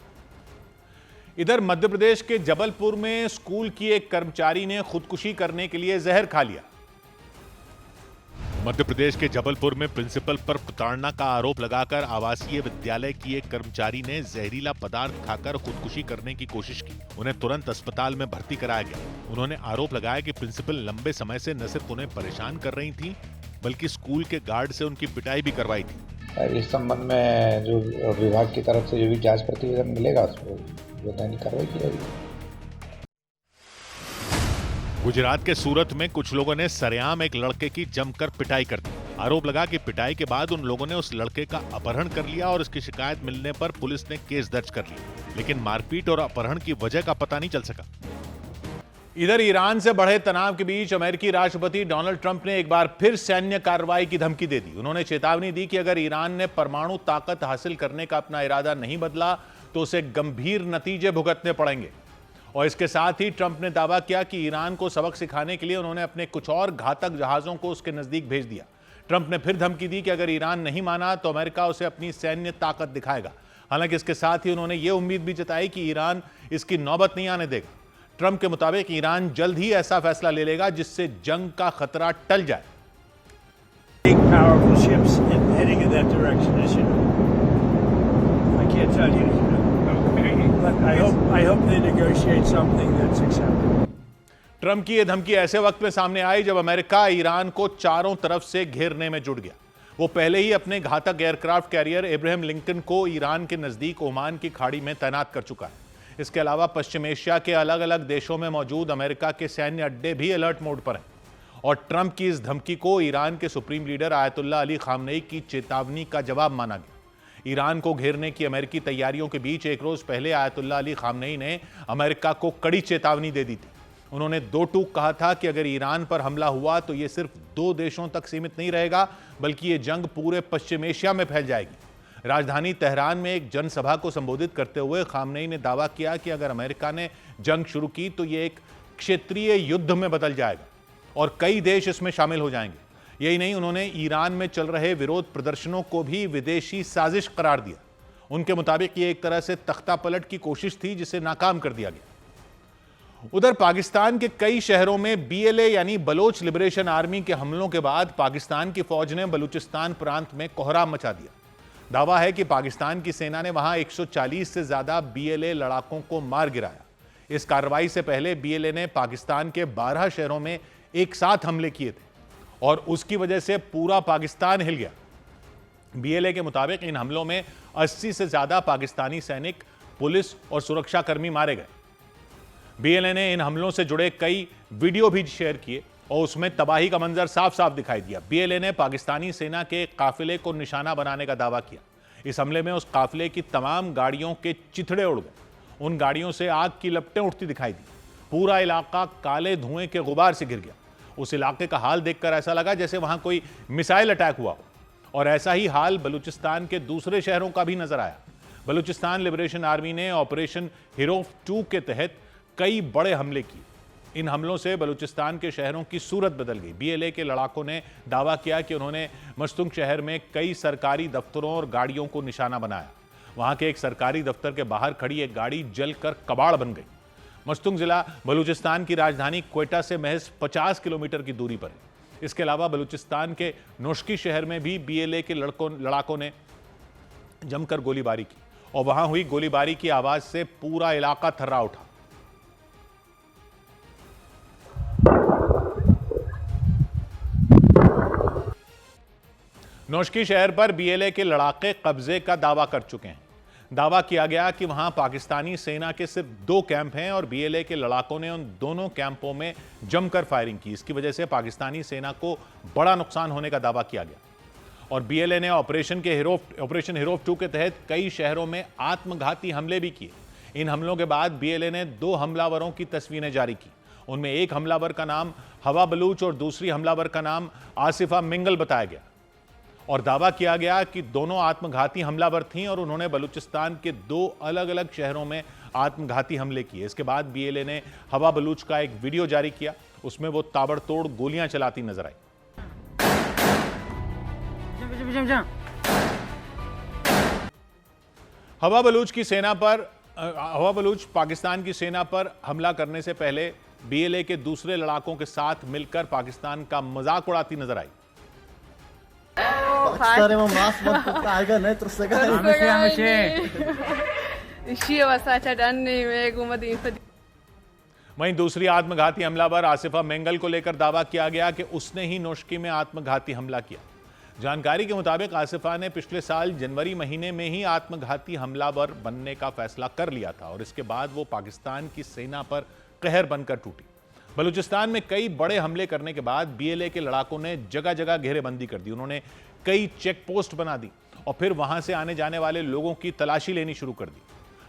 [SPEAKER 1] इधर मध्य प्रदेश के जबलपुर में स्कूल की एक कर्मचारी ने खुदकुशी करने के लिए जहर खा लिया। मध्य प्रदेश के जबलपुर में प्रिंसिपल पर प्रताड़ना का आरोप लगाकर आवासीय विद्यालय की एक कर्मचारी ने जहरीला पदार्थ खाकर खुदकुशी करने की कोशिश की। उन्हें तुरंत अस्पताल में भर्ती कराया गया। उन्होंने आरोप लगाया कि प्रिंसिपल लंबे समय से न सिर्फ उन्हें परेशान कर रही थी, बल्कि स्कूल के गार्ड से उनकी पिटाई भी करवाई थी।
[SPEAKER 5] इस संबंध में जो विभाग की तरफ से जो भी जांच प्रतिवेदन मिलेगा उसको वैधानिक कार्रवाई की जाएगी।
[SPEAKER 1] गुजरात के सूरत में कुछ लोगों ने सरेआम एक लड़के की जमकर पिटाई कर दी। आरोप लगा कि पिटाई के बाद उन लोगों ने उस लड़के का अपहरण कर लिया और इसकी शिकायत मिलने पर पुलिस ने केस दर्ज कर लिया, लेकिन मारपीट और अपहरण की वजह का पता नहीं चल सका। इधर ईरान से बढ़े तनाव के बीच अमेरिकी राष्ट्रपति डोनाल्ड ट्रंप ने एक बार फिर सैन्य कार्रवाई की धमकी दे दी। उन्होंने चेतावनी दी कि अगर ईरान ने परमाणु ताकत हासिल करने का अपना इरादा नहीं बदला तो उसे गंभीर नतीजे भुगतने पड़ेंगे। और इसके साथ ही ट्रंप ने दावा किया कि ईरान को सबक सिखाने के लिए उन्होंने अपने कुछ और घातक जहाजों को उसके नजदीक भेज दिया। ट्रंप ने फिर धमकी दी कि अगर ईरान नहीं माना तो अमेरिका उसे अपनी सैन्य ताकत दिखाएगा। हालांकि इसके साथ ही उन्होंने ये उम्मीद भी जताई कि ईरान इसकी नौबत नहीं आने देगा। ट्रंप के मुताबिक ईरान जल्द ही ऐसा फैसला ले लेगा जिससे जंग का खतरा टल जाए। ट्रंप की यह धमकी ऐसे वक्त में सामने आई जब अमेरिका ईरान को चारों तरफ से घेरने में जुट गया। वो पहले ही अपने घातक एयरक्राफ्ट कैरियर अब्राहम लिंकन को ईरान के नजदीक ओमान की खाड़ी में तैनात कर चुका है। इसके अलावा पश्चिम एशिया के अलग अलग देशों में मौजूद अमेरिका के सैन्य अड्डे भी अलर्ट मोड पर हैं। और ट्रंप की इस धमकी को ईरान के supreme leader Ayatollah Ali Khamenei की चेतावनी का जवाब माना गया। ईरान को घेरने की अमेरिकी तैयारियों के बीच एक रोज पहले आयतुल्लाह अली खामनेई ने अमेरिका को कड़ी चेतावनी दे दी थी। उन्होंने दो टूक कहा था कि अगर ईरान पर हमला हुआ तो यह सिर्फ 2 देशों तक सीमित नहीं रहेगा, बल्कि यह जंग पूरे पश्चिम एशिया में फैल जाएगी। राजधानी तेहरान में एक जनसभा को संबोधित करते हुए खामनेई ने दावा किया कि अगर अमेरिका ने जंग शुरू की तो यह एक क्षेत्रीय युद्ध में बदल जाएगा और कई देश इसमें शामिल हो जाएंगे। यही नहीं, उन्होंने ईरान में चल रहे विरोध प्रदर्शनों को भी विदेशी साजिश करार दिया। उनके मुताबिक ये एक तरह से तख्तापलट की कोशिश थी जिसे नाकाम कर दिया गया। उधर पाकिस्तान के कई शहरों में बीएलए यानी बलोच लिबरेशन आर्मी के हमलों के बाद पाकिस्तान की फौज ने बलूचिस्तान प्रांत में कोहराम मचा दिया। दावा है कि पाकिस्तान की सेना ने वहां 140 से ज्यादा बीएलए लड़ाकों को मार गिराया। इस कार्रवाई से पहले बीएलए ने पाकिस्तान के 12 शहरों में एक साथ हमले किए थे और उसकी वजह से पूरा पाकिस्तान हिल गया। बीएलए के मुताबिक इन हमलों में 80 से ज्यादा पाकिस्तानी सैनिक, पुलिस और सुरक्षाकर्मी मारे गए। बीएलए ने इन हमलों से जुड़े कई वीडियो भी शेयर किए और उसमें तबाही का मंजर साफ साफ दिखाई दिया। बीएलए ने पाकिस्तानी सेना के काफिले को निशाना बनाने का दावा किया। इस हमले में उस काफिले की तमाम गाड़ियों के चिथड़े उड़ गए। उन गाड़ियों से आग की लपटें उठती दिखाई दी। पूरा इलाका काले धुएं के गुबार से घिर गया। उस इलाके का हाल देखकर ऐसा लगा जैसे वहां कोई मिसाइल अटैक हुआ हो। और ऐसा ही हाल बलूचिस्तान के दूसरे शहरों का भी नजर आया। बलूचिस्तान लिबरेशन आर्मी ने ऑपरेशन हिरोफ 2 के तहत कई बड़े हमले किए। इन हमलों से बलूचिस्तान के शहरों की सूरत बदल गई। बीएलए के लड़ाकों ने दावा किया कि उन्होंने मस्तुंग शहर में कई सरकारी दफ्तरों और गाड़ियों को निशाना बनाया। वहां के एक सरकारी दफ्तर के बाहर खड़ी एक गाड़ी जलकर कबाड़ बन गई। मस्तुंग जिला बलूचिस्तान की राजधानी क्वेटा से महज 50 किलोमीटर की दूरी पर है। इसके अलावा बलूचिस्तान के नोशकी शहर में भी बीएलए के लड़ाकों ने जमकर गोलीबारी की और वहां हुई गोलीबारी की आवाज से पूरा इलाका थर्रा उठा। नोशकी शहर पर बीएलए के लड़ाके कब्जे का दावा कर चुके हैं। दावा किया गया कि वहां पाकिस्तानी सेना के सिर्फ 2 कैंप हैं और बीएलए के लड़ाकों ने उन दोनों कैंपों में जमकर फायरिंग की। इसकी वजह से पाकिस्तानी सेना को बड़ा नुकसान होने का दावा किया गया और बीएलए ने ऑपरेशन हीरोफ 2 के तहत कई शहरों में आत्मघाती हमले भी किए। इन हमलों के बाद बीएलए ने 2 हमलावरों की तस्वीरें जारी की। उनमें एक हमलावर का नाम हवा बलूच और दूसरी हमलावर का नाम आसिफा मिंगल बताया गया और दावा किया गया कि दोनों आत्मघाती हमलावर थीं और उन्होंने बलूचिस्तान के 2 अलग अलग शहरों में आत्मघाती हमले किए। इसके बाद बीएलए ने हवा बलूच का एक वीडियो जारी किया, उसमें वो ताबड़तोड़ गोलियां चलाती नजर आई। हवा बलूच पाकिस्तान की सेना पर हमला करने से पहले बीएलए के दूसरे लड़ाकों के साथ मिलकर पाकिस्तान का मजाक उड़ाती नजर आई। वहीं दूसरी आत्मघाती हमलावर आसिफा मेंगल को लेकर दावा किया गया कि उसने ही नोशकी में आत्मघाती हमला किया। जानकारी के मुताबिक आसिफा ने पिछले साल जनवरी महीने में ही आत्मघाती हमलावर बनने का फैसला कर लिया था और इसके बाद वो पाकिस्तान की सेना पर कहर बनकर टूटी। बलूचिस्तान में कई बड़े हमले करने के बाद बीएलए के लड़ाकों ने जगह जगह घेरेबंदी कर दी। उन्होंने कई चेक पोस्ट बना दी और फिर वहां से आने जाने वाले लोगों की तलाशी लेनी शुरू कर दी।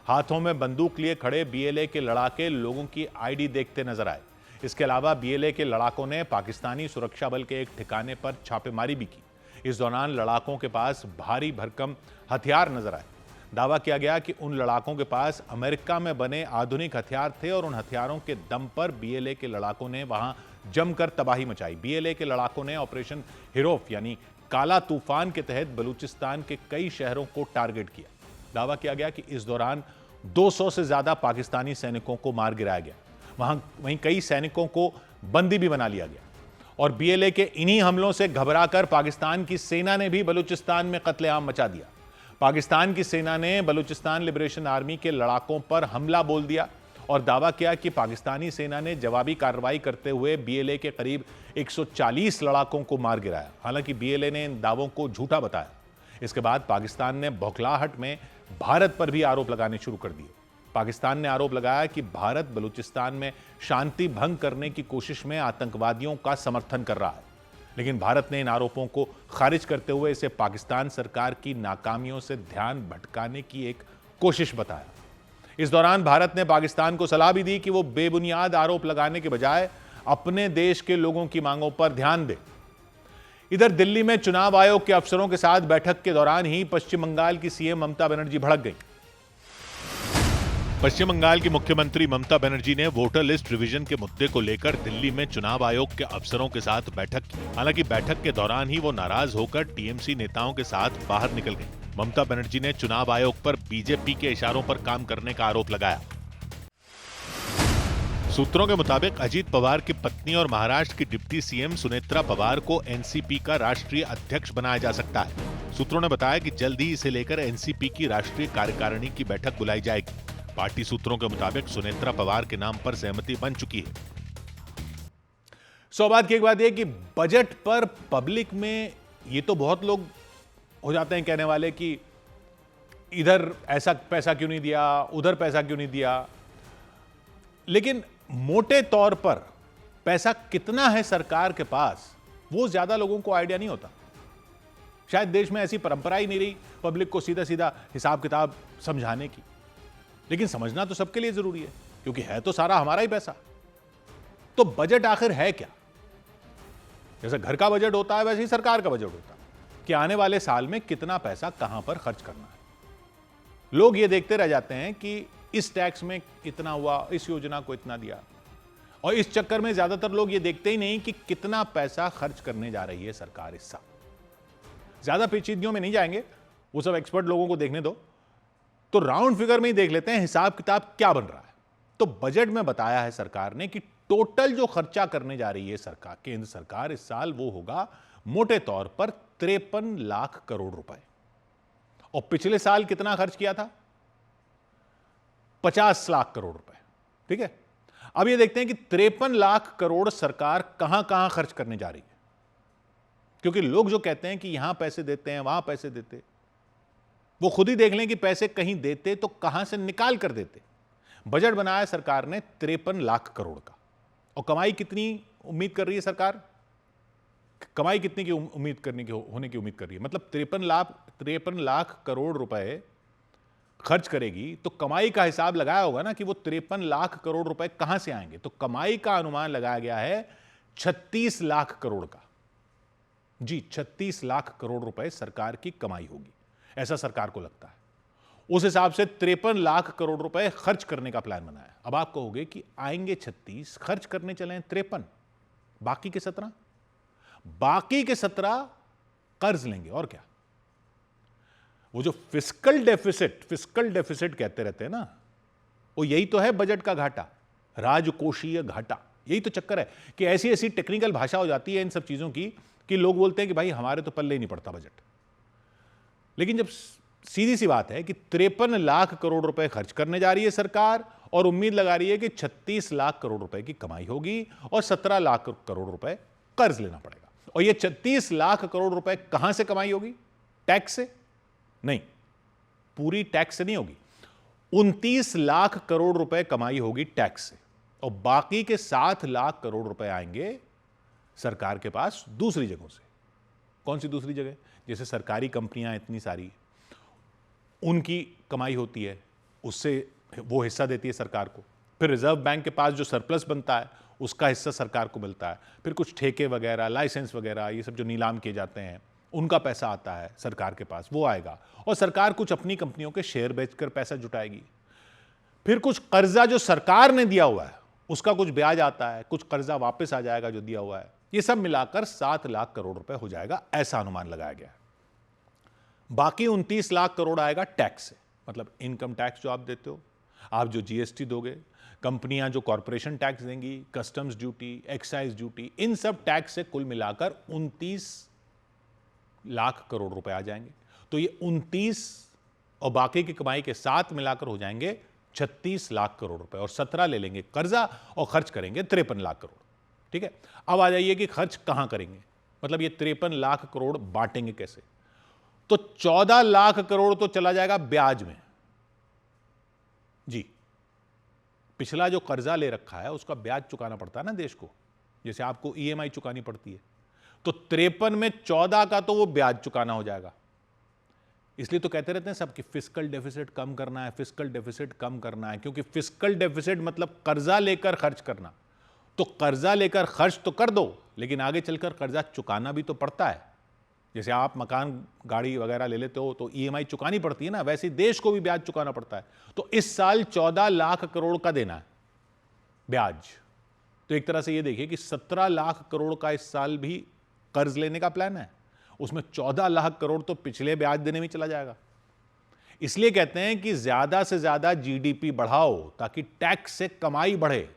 [SPEAKER 1] हाथों में बंदूक लिए खड़े बीएलए के लड़ाके लोगों की आईडी देखते नजर आए। इसके अलावा बीएलए के लड़ाकों ने पाकिस्तानी सुरक्षा बल के एक ठिकाने पर छापेमारी भी की। इस दौरान लड़ाकों के पास भारी भरकम हथियार नजर आए। दावा किया गया कि उन लड़ाकों के पास अमेरिका में बने आधुनिक हथियार थे और उन हथियारों के दम पर बीएलए के लड़ाकों ने वहां जमकर तबाही मचाई। बीएलए के लड़ाकों ने ऑपरेशन हीरोफ यानी काला तूफान के तहत बलूचिस्तान के कई शहरों को टारगेट किया। दावा किया गया कि इस दौरान 200 से ज्यादा पाकिस्तानी सैनिकों को मार गिराया गया। वहीं कई सैनिकों को बंदी भी बना लिया गया और बीएलए के इन्हीं हमलों से घबराकर पाकिस्तान की सेना ने भी बलूचिस्तान में कत्लेआम मचा दिया। पाकिस्तान की सेना ने बलूचिस्तान लिबरेशन आर्मी के लड़ाकों पर हमला बोल दिया और दावा किया कि पाकिस्तानी सेना ने जवाबी कार्रवाई करते हुए बीएलए के करीब 140 लड़ाकों को मार गिराया। हालांकि बीएलए ने इन दावों को झूठा बताया। इसके बाद पाकिस्तान ने बौखलाहट में भारत पर भी आरोप लगाने शुरू कर दिए। पाकिस्तान ने आरोप लगाया कि भारत बलूचिस्तान में शांति भंग करने की कोशिश में आतंकवादियों का समर्थन कर रहा है, लेकिन भारत ने इन आरोपों को खारिज करते हुए इसे पाकिस्तान सरकार की नाकामियों से ध्यान भटकाने की एक कोशिश बताया। इस दौरान भारत ने पाकिस्तान को सलाह भी दी कि वो बेबुनियाद आरोप लगाने के बजाय अपने देश के लोगों की मांगों पर ध्यान दे। इधर दिल्ली में चुनाव आयोग के अफसरों के साथ बैठक के दौरान ही पश्चिम बंगाल की सीएम ममता बनर्जी भड़क गई। पश्चिम बंगाल की मुख्यमंत्री ममता बनर्जी ने वोटर लिस्ट रिवीजन के मुद्दे को लेकर दिल्ली में चुनाव आयोग के अफसरों के साथ बैठक की। हालांकि बैठक के दौरान ही वो नाराज होकर टीएमसी नेताओं के साथ बाहर निकल गई। ममता बनर्जी ने चुनाव आयोग पर बीजेपी के इशारों पर काम करने का आरोप लगाया। सूत्रों के मुताबिक अजीत पवार की पत्नी और महाराष्ट्र की डिप्टी सीएम सुनेत्रा पवार को एनसीपी का राष्ट्रीय अध्यक्ष बनाया जा सकता है। सूत्रों ने बताया कि जल्द ही इसे लेकर एनसीपी की राष्ट्रीय कार्यकारिणी की बैठक बुलाई जाएगी। पार्टी सूत्रों के मुताबिक सुनेत्रा पवार के नाम पर सहमति बन चुकी है। सौभाग्य की एक बात यह कि बजट पर पब्लिक में ये तो बहुत लोग हो जाते हैं कहने वाले कि इधर ऐसा पैसा क्यों नहीं दिया, उधर पैसा क्यों नहीं दिया, लेकिन मोटे तौर पर पैसा कितना है सरकार के पास वो ज्यादा लोगों को आइडिया नहीं होता। शायद देश में ऐसी परंपरा ही नहीं रही पब्लिक को सीधा सीधा हिसाब किताब समझाने की, लेकिन समझना तो सबके लिए जरूरी है क्योंकि है तो सारा हमारा ही पैसा। तो बजट आखिर है क्या? जैसे घर का बजट होता है वैसे ही सरकार का बजट होता है कि आने वाले साल में कितना पैसा कहां पर खर्च करना है। लोग ये देखते रह जाते हैं कि इस टैक्स में इतना हुआ, इस योजना को इतना दिया, और इस चक्कर में ज्यादातर लोग ये देखते ही नहीं कि कितना पैसा खर्च करने जा रही है सरकार इस साल। ज्यादा पेचीदगियों में नहीं जाएंगे, वो सब एक्सपर्ट लोगों को देखने दो। तो राउंड फिगर में ही देख लेते हैं हिसाब किताब क्या बन रहा है। तो बजट में बताया है सरकार ने कि टोटल जो खर्चा करने जा रही है सरकार, केंद्र सरकार इस साल, वो होगा मोटे तौर पर 53 लाख करोड़ रुपए। और पिछले साल कितना खर्च किया था? 50 लाख करोड़ रुपए। ठीक है, अब ये देखते हैं कि 53 लाख करोड़ सरकार कहां कहां खर्च करने जा रही है, क्योंकि लोग जो कहते हैं कि यहां पैसे देते हैं वहां पैसे देते, वो खुद ही देख लें कि पैसे कहीं देते तो कहां से निकाल कर देते। बजट बनाया सरकार ने 53 लाख करोड़ का, और कमाई कितनी उम्मीद कर रही है सरकार? कमाई कितनी की उम्मीद होने की उम्मीद कर रही है? मतलब 53 लाख करोड़ रुपए खर्च करेगी, तो कमाई का हिसाब लगाया होगा ना कि वो 53 लाख करोड़ रुपए कहां से आएंगे। तो कमाई का अनुमान लगाया गया है 36 लाख करोड़ का। जी, 36 लाख करोड़ रुपए सरकार की कमाई होगी, ऐसा सरकार को लगता है। उस हिसाब से 53 लाख करोड़ रुपए खर्च करने का प्लान बनाया। अब आप कहोगे कि आएंगे 36, खर्च करने चले 53, बाकी के 17? बाकी के 17 कर्ज लेंगे, और क्या। वो जो फिस्कल डेफिसिट कहते रहते हैं ना, वो यही तो है बजट का घाटा, राजकोषीय घाटा। यही तो चक्कर है कि ऐसी ऐसी टेक्निकल भाषा हो जाती है इन सब चीजों की कि लोग बोलते हैं कि भाई हमारे तो पल्ले ही नहीं पड़ता बजट। लेकिन जब सीधी सी बात है कि 53 लाख करोड़ रुपए खर्च करने जा रही है सरकार और उम्मीद लगा रही है कि 36 लाख करोड़ रुपए की कमाई होगी और 17 लाख करोड़ रुपए कर्ज लेना पड़ेगा, और ये 36 लाख करोड़ रुपए कहां से कमाई होगी? टैक्स से? नहीं, पूरी टैक्स से नहीं होगी। 29 लाख करोड़ रुपए कमाई होगी टैक्स से, और बाकी के 7 लाख करोड़ रुपए आएंगे सरकार के पास दूसरी जगहों से। कौन सी दूसरी जगह? जैसे सरकारी कंपनियां इतनी सारी, उनकी कमाई होती है, उससे वो हिस्सा देती है सरकार को। फिर रिजर्व बैंक के पास जो सरप्लस बनता है उसका हिस्सा सरकार को मिलता है। फिर कुछ ठेके वगैरह, लाइसेंस वगैरह, ये सब जो नीलाम किए जाते हैं, उनका पैसा आता है सरकार के पास, वो आएगा, और सरकार कुछ अपनी कंपनियों के शेयर बेचकर पैसा जुटाएगी। फिर कुछ कर्जा जो सरकार ने दिया हुआ है उसका कुछ ब्याज आता है, कुछ कर्जा वापस आ जाएगा जो दिया हुआ है। ये सब मिलाकर 7 लाख करोड़ रुपए हो जाएगा, ऐसा अनुमान लगाया गया है। बाकी 29 लाख करोड़ आएगा टैक्स से, मतलब इनकम टैक्स जो आप देते हो, आप जो जीएसटी दोगे, कंपनियां जो कॉर्पोरेशन टैक्स देंगी, कस्टम्स ड्यूटी, एक्साइज ड्यूटी, इन सब टैक्स से कुल मिलाकर 29 लाख करोड़ रुपए आ जाएंगे। तो ये 29 और बाकी की कमाई के साथ मिलाकर हो जाएंगे 36 लाख करोड़ रुपए, और 17 ले लेंगे कर्जा और खर्च करेंगे 53 लाख करोड़। ठीक है, अब आ जाइए कि खर्च कहां करेंगे, मतलब ये 53 लाख करोड़ बांटेंगे कैसे? तो 14 लाख करोड़ तो चला जाएगा ब्याज में। जी, पिछला जो कर्जा ले रखा है उसका ब्याज चुकाना पड़ता है ना देश को, जैसे आपको ईएमआई चुकानी पड़ती है। तो 53 में 14 का तो वो ब्याज चुकाना हो जाएगा। इसलिए तो कहते रहते हैं सब कि फिस्कल डेफिसिट कम करना है, फिस्कल डेफिसिट कम करना है, क्योंकि फिस्कल डेफिसिट मतलब कर्जा लेकर खर्च करना। तो कर्जा लेकर खर्च तो कर दो, लेकिन आगे चलकर कर्जा चुकाना भी तो पड़ता है। जैसे आप मकान, गाड़ी वगैरह ले लेते हो तो ईएमआई चुकानी पड़ती है ना, वैसे ही देश को भी ब्याज चुकाना पड़ता है। तो इस साल 14 लाख करोड़ का देना है ब्याज। तो एक तरह से ये देखिए कि 17 लाख करोड़ का इस साल भी कर्ज लेने का प्लान है, उसमें 14 लाख करोड़ तो पिछले ब्याज देने में चला जाएगा। इसलिए कहते हैं कि ज्यादा से ज्यादा जीडीपी बढ़ाओ ताकि टैक्स से कमाई बढ़े,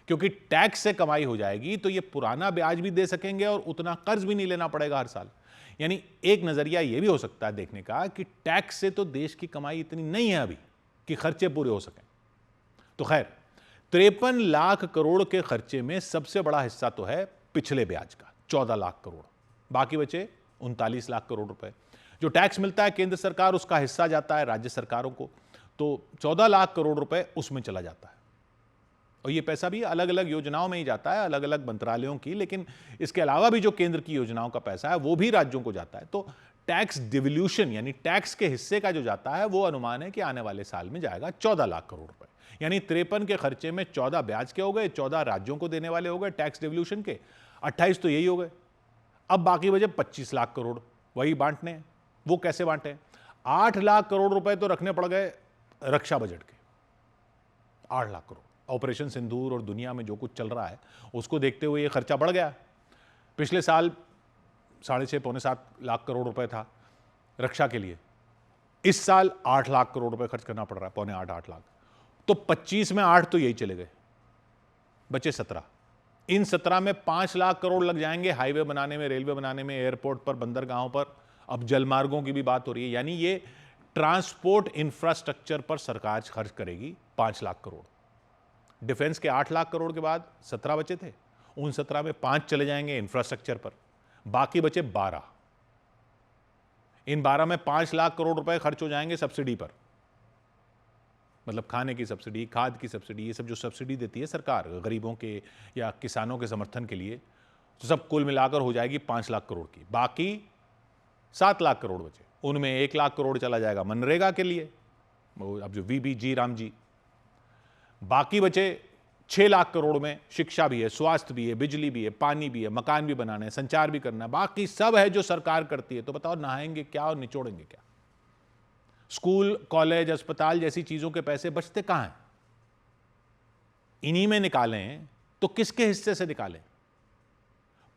[SPEAKER 1] क्योंकि टैक्स से कमाई हो जाएगी तो ये पुराना ब्याज भी दे सकेंगे और उतना कर्ज भी नहीं लेना पड़ेगा हर साल। यानी एक नजरिया यह भी हो सकता है देखने का कि टैक्स से तो देश की कमाई इतनी नहीं है अभी कि खर्चे पूरे हो सकें। तो खैर, 53 लाख करोड़ के खर्चे में सबसे बड़ा हिस्सा तो है पिछले ब्याज का 14 लाख करोड़, बाकी बचे 39 लाख करोड़ रुपए। जो टैक्स मिलता है केंद्र सरकार, उसका हिस्सा जाता है राज्य सरकारों को, तो 14 लाख करोड़ रुपए उसमें चला जाता है। और ये पैसा भी अलग अलग योजनाओं में ही जाता है, अलग अलग मंत्रालयों की, लेकिन इसके अलावा भी जो केंद्र की योजनाओं का पैसा है वो भी राज्यों को जाता है। तो टैक्स डिवल्यूशन यानी टैक्स के हिस्से का जो जाता है वो अनुमान है कि आने वाले साल में जाएगा 14 लाख करोड़ रुपए। यानी 53 के खर्चे में 14 ब्याज के हो गए, 14 राज्यों को देने वाले हो गए टैक्स डिवल्यूशन के, 28 तो यही हो गए। अब बाकी बचे 25 लाख करोड़, वही बांटने हैं। वो कैसे बांटे? 8 लाख करोड़ रुपए तो रखने पड़ गए रक्षा बजट के, 8 लाख करोड़। ऑपरेशन सिंदूर और दुनिया में जो कुछ चल रहा है उसको देखते हुए ये खर्चा बढ़ गया। पिछले साल 6.5 पौने 7 लाख करोड़ रुपए था रक्षा के लिए, इस साल 8 लाख करोड़ रुपए खर्च करना पड़ रहा है, पौने 8 लाख। तो 25 में 8 तो यही चले गए, बचे 17। इन 17 में 5 लाख करोड़ लग जाएंगे हाईवे बनाने में, रेलवे बनाने में, एयरपोर्ट पर, बंदरगाहों पर, अब जलमार्गों की भी बात हो रही है। यानी ये ट्रांसपोर्ट इंफ्रास्ट्रक्चर पर सरकार खर्च करेगी 5 लाख करोड़। डिफेंस के 8 लाख करोड़ के बाद 17 बचे थे, उन 17 में 5 चले जाएंगे इंफ्रास्ट्रक्चर पर, बाकी बचे 12। इन 12 में 5 लाख करोड़ रुपए खर्च हो जाएंगे सब्सिडी पर, मतलब खाने की सब्सिडी, खाद की सब्सिडी, ये सब जो सब्सिडी देती है सरकार गरीबों के या किसानों के समर्थन के लिए, तो सब कुल मिलाकर हो जाएगी 5 लाख करोड़ की। बाकी 7 लाख करोड़ बचे, उनमें 1 लाख करोड़ चला जाएगा मनरेगा के लिए, अब जो VBG राम जी। बाकी बचे 6 लाख करोड़ में शिक्षा भी है, स्वास्थ्य भी है, बिजली भी है, पानी भी है, मकान भी बनाना है, संचार भी करना है, बाकी सब है जो सरकार करती है। तो बताओ नहाएंगे क्या और निचोड़ेंगे क्या? स्कूल, कॉलेज, अस्पताल जैसी चीजों के पैसे बचते कहां हैं? इन्हीं में निकालें तो किसके हिस्से से निकालें?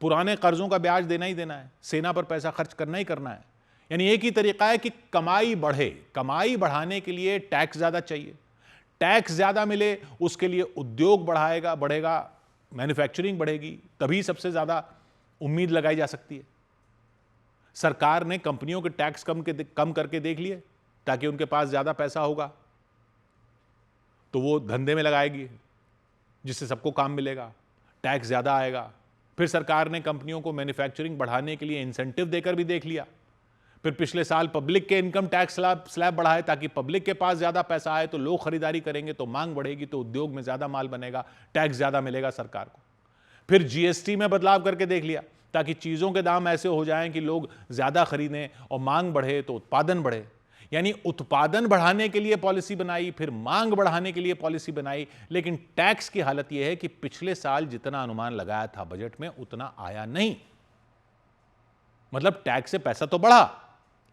[SPEAKER 1] पुराने कर्जों का ब्याज देना ही देना है, सेना पर पैसा खर्च करना ही करना है। यानी एक ही तरीका है कि कमाई बढ़े। कमाई बढ़ाने के लिए टैक्स ज्यादा चाहिए, टैक्स ज्यादा मिले उसके लिए उद्योग बढ़ेगा, मैन्युफैक्चरिंग बढ़ेगी, तभी सबसे ज्यादा उम्मीद लगाई जा सकती है। सरकार ने कंपनियों के टैक्स कम करके देख लिए ताकि उनके पास ज्यादा पैसा होगा तो वो धंधे में लगाएगी, जिससे सबको काम मिलेगा, टैक्स ज्यादा आएगा। फिर सरकार ने कंपनियों को मैन्युफैक्चरिंग बढ़ाने के लिए इंसेंटिव देकर भी देख लिया। फिर पिछले साल पब्लिक के इनकम टैक्स स्लैब बढ़ाए ताकि पब्लिक के पास ज्यादा पैसा आए तो लोग खरीदारी करेंगे, तो मांग बढ़ेगी, तो उद्योग में ज्यादा माल बनेगा, टैक्स ज्यादा मिलेगा सरकार को। फिर GST में बदलाव करके देख लिया ताकि चीजों के दाम ऐसे हो जाएं कि लोग ज्यादा खरीदें और मांग बढ़े तो उत्पादन बढ़े। यानी उत्पादन बढ़ाने के लिए पॉलिसी बनाई, फिर मांग बढ़ाने के लिए पॉलिसी बनाई, लेकिन टैक्स की हालत यह है कि पिछले साल जितना अनुमान लगाया था बजट में उतना आया नहीं। मतलब टैक्स से पैसा तो बढ़ा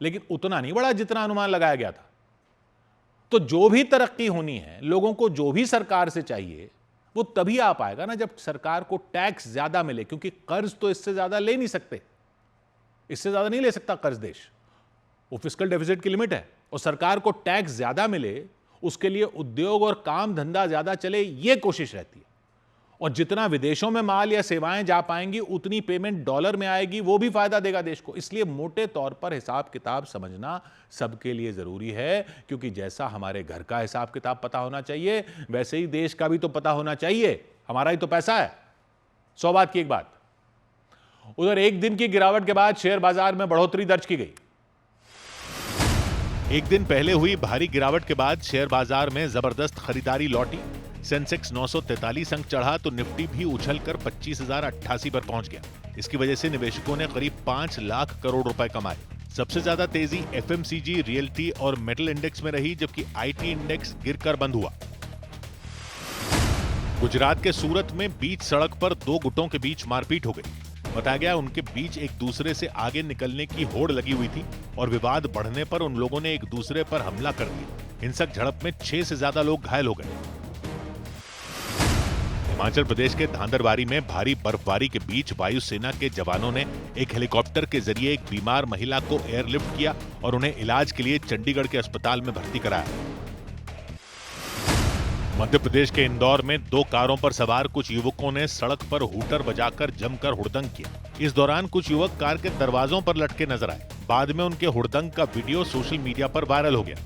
[SPEAKER 1] लेकिन उतना नहीं बढ़ा जितना अनुमान लगाया गया था। तो जो भी तरक्की होनी है, लोगों को जो भी सरकार से चाहिए, वो तभी आ पाएगा ना जब सरकार को टैक्स ज्यादा मिले, क्योंकि कर्ज तो इससे ज्यादा ले नहीं सकते, इससे ज्यादा नहीं ले सकता कर्ज देश, वो फिस्कल डेफिसिट की लिमिट है। और सरकार को टैक्स ज्यादा मिले उसके लिए उद्योग और काम धंधा ज्यादा चले, ये कोशिश रहती है। और जितना विदेशों में माल या सेवाएं जा पाएंगी उतनी पेमेंट डॉलर में आएगी, वो भी फायदा देगा देश को। इसलिए मोटे तौर पर हिसाब किताब समझना सबके लिए जरूरी है, क्योंकि जैसा हमारे घर का हिसाब किताब पता होना चाहिए वैसे ही देश का भी तो पता होना चाहिए। हमारा ही तो पैसा है। 100 बात की एक बात। उधर एक दिन की गिरावट के बाद शेयर बाजार में बढ़ोतरी दर्ज की गई। एक दिन पहले हुई भारी गिरावट के बाद शेयर बाजार में जबरदस्त खरीदारी लौटी। सेंसेक्स 943 अंक चढ़ा तो निफ्टी भी उछलकर 25,088 पर पहुंच गया। इसकी वजह से निवेशकों ने करीब 5 लाख करोड़ रुपए कमाए। सबसे ज्यादा तेजी FMCG, रियल्टी और मेटल इंडेक्स में रही, जबकि IT इंडेक्स गिरकर बंद हुआ। गुजरात के सूरत में बीच सड़क पर 2 गुटों के बीच मारपीट हो गई। बताया गया उनके बीच एक दूसरे से आगे निकलने की होड़ लगी हुई थी और विवाद बढ़ने पर उन लोगों ने एक दूसरे पर हमला कर दिया। हिंसक झड़प में 6 से ज्यादा लोग घायल हो गए। हिमाचल प्रदेश के धांधरबारी में भारी बर्फबारी के बीच वायुसेना के जवानों ने एक हेलीकॉप्टर के जरिए एक बीमार महिला को एयरलिफ्ट किया और उन्हें इलाज के लिए चंडीगढ़ के अस्पताल में भर्ती कराया। मध्य प्रदेश के इंदौर में 2 कारों पर सवार कुछ युवकों ने सड़क पर हूटर बजाकर जमकर हुड़दंग किया। इस दौरान कुछ युवक कार के दरवाजों पर लटके नजर आए। बाद में उनके हुड़दंग का वीडियो सोशल मीडिया पर वायरल हो गया।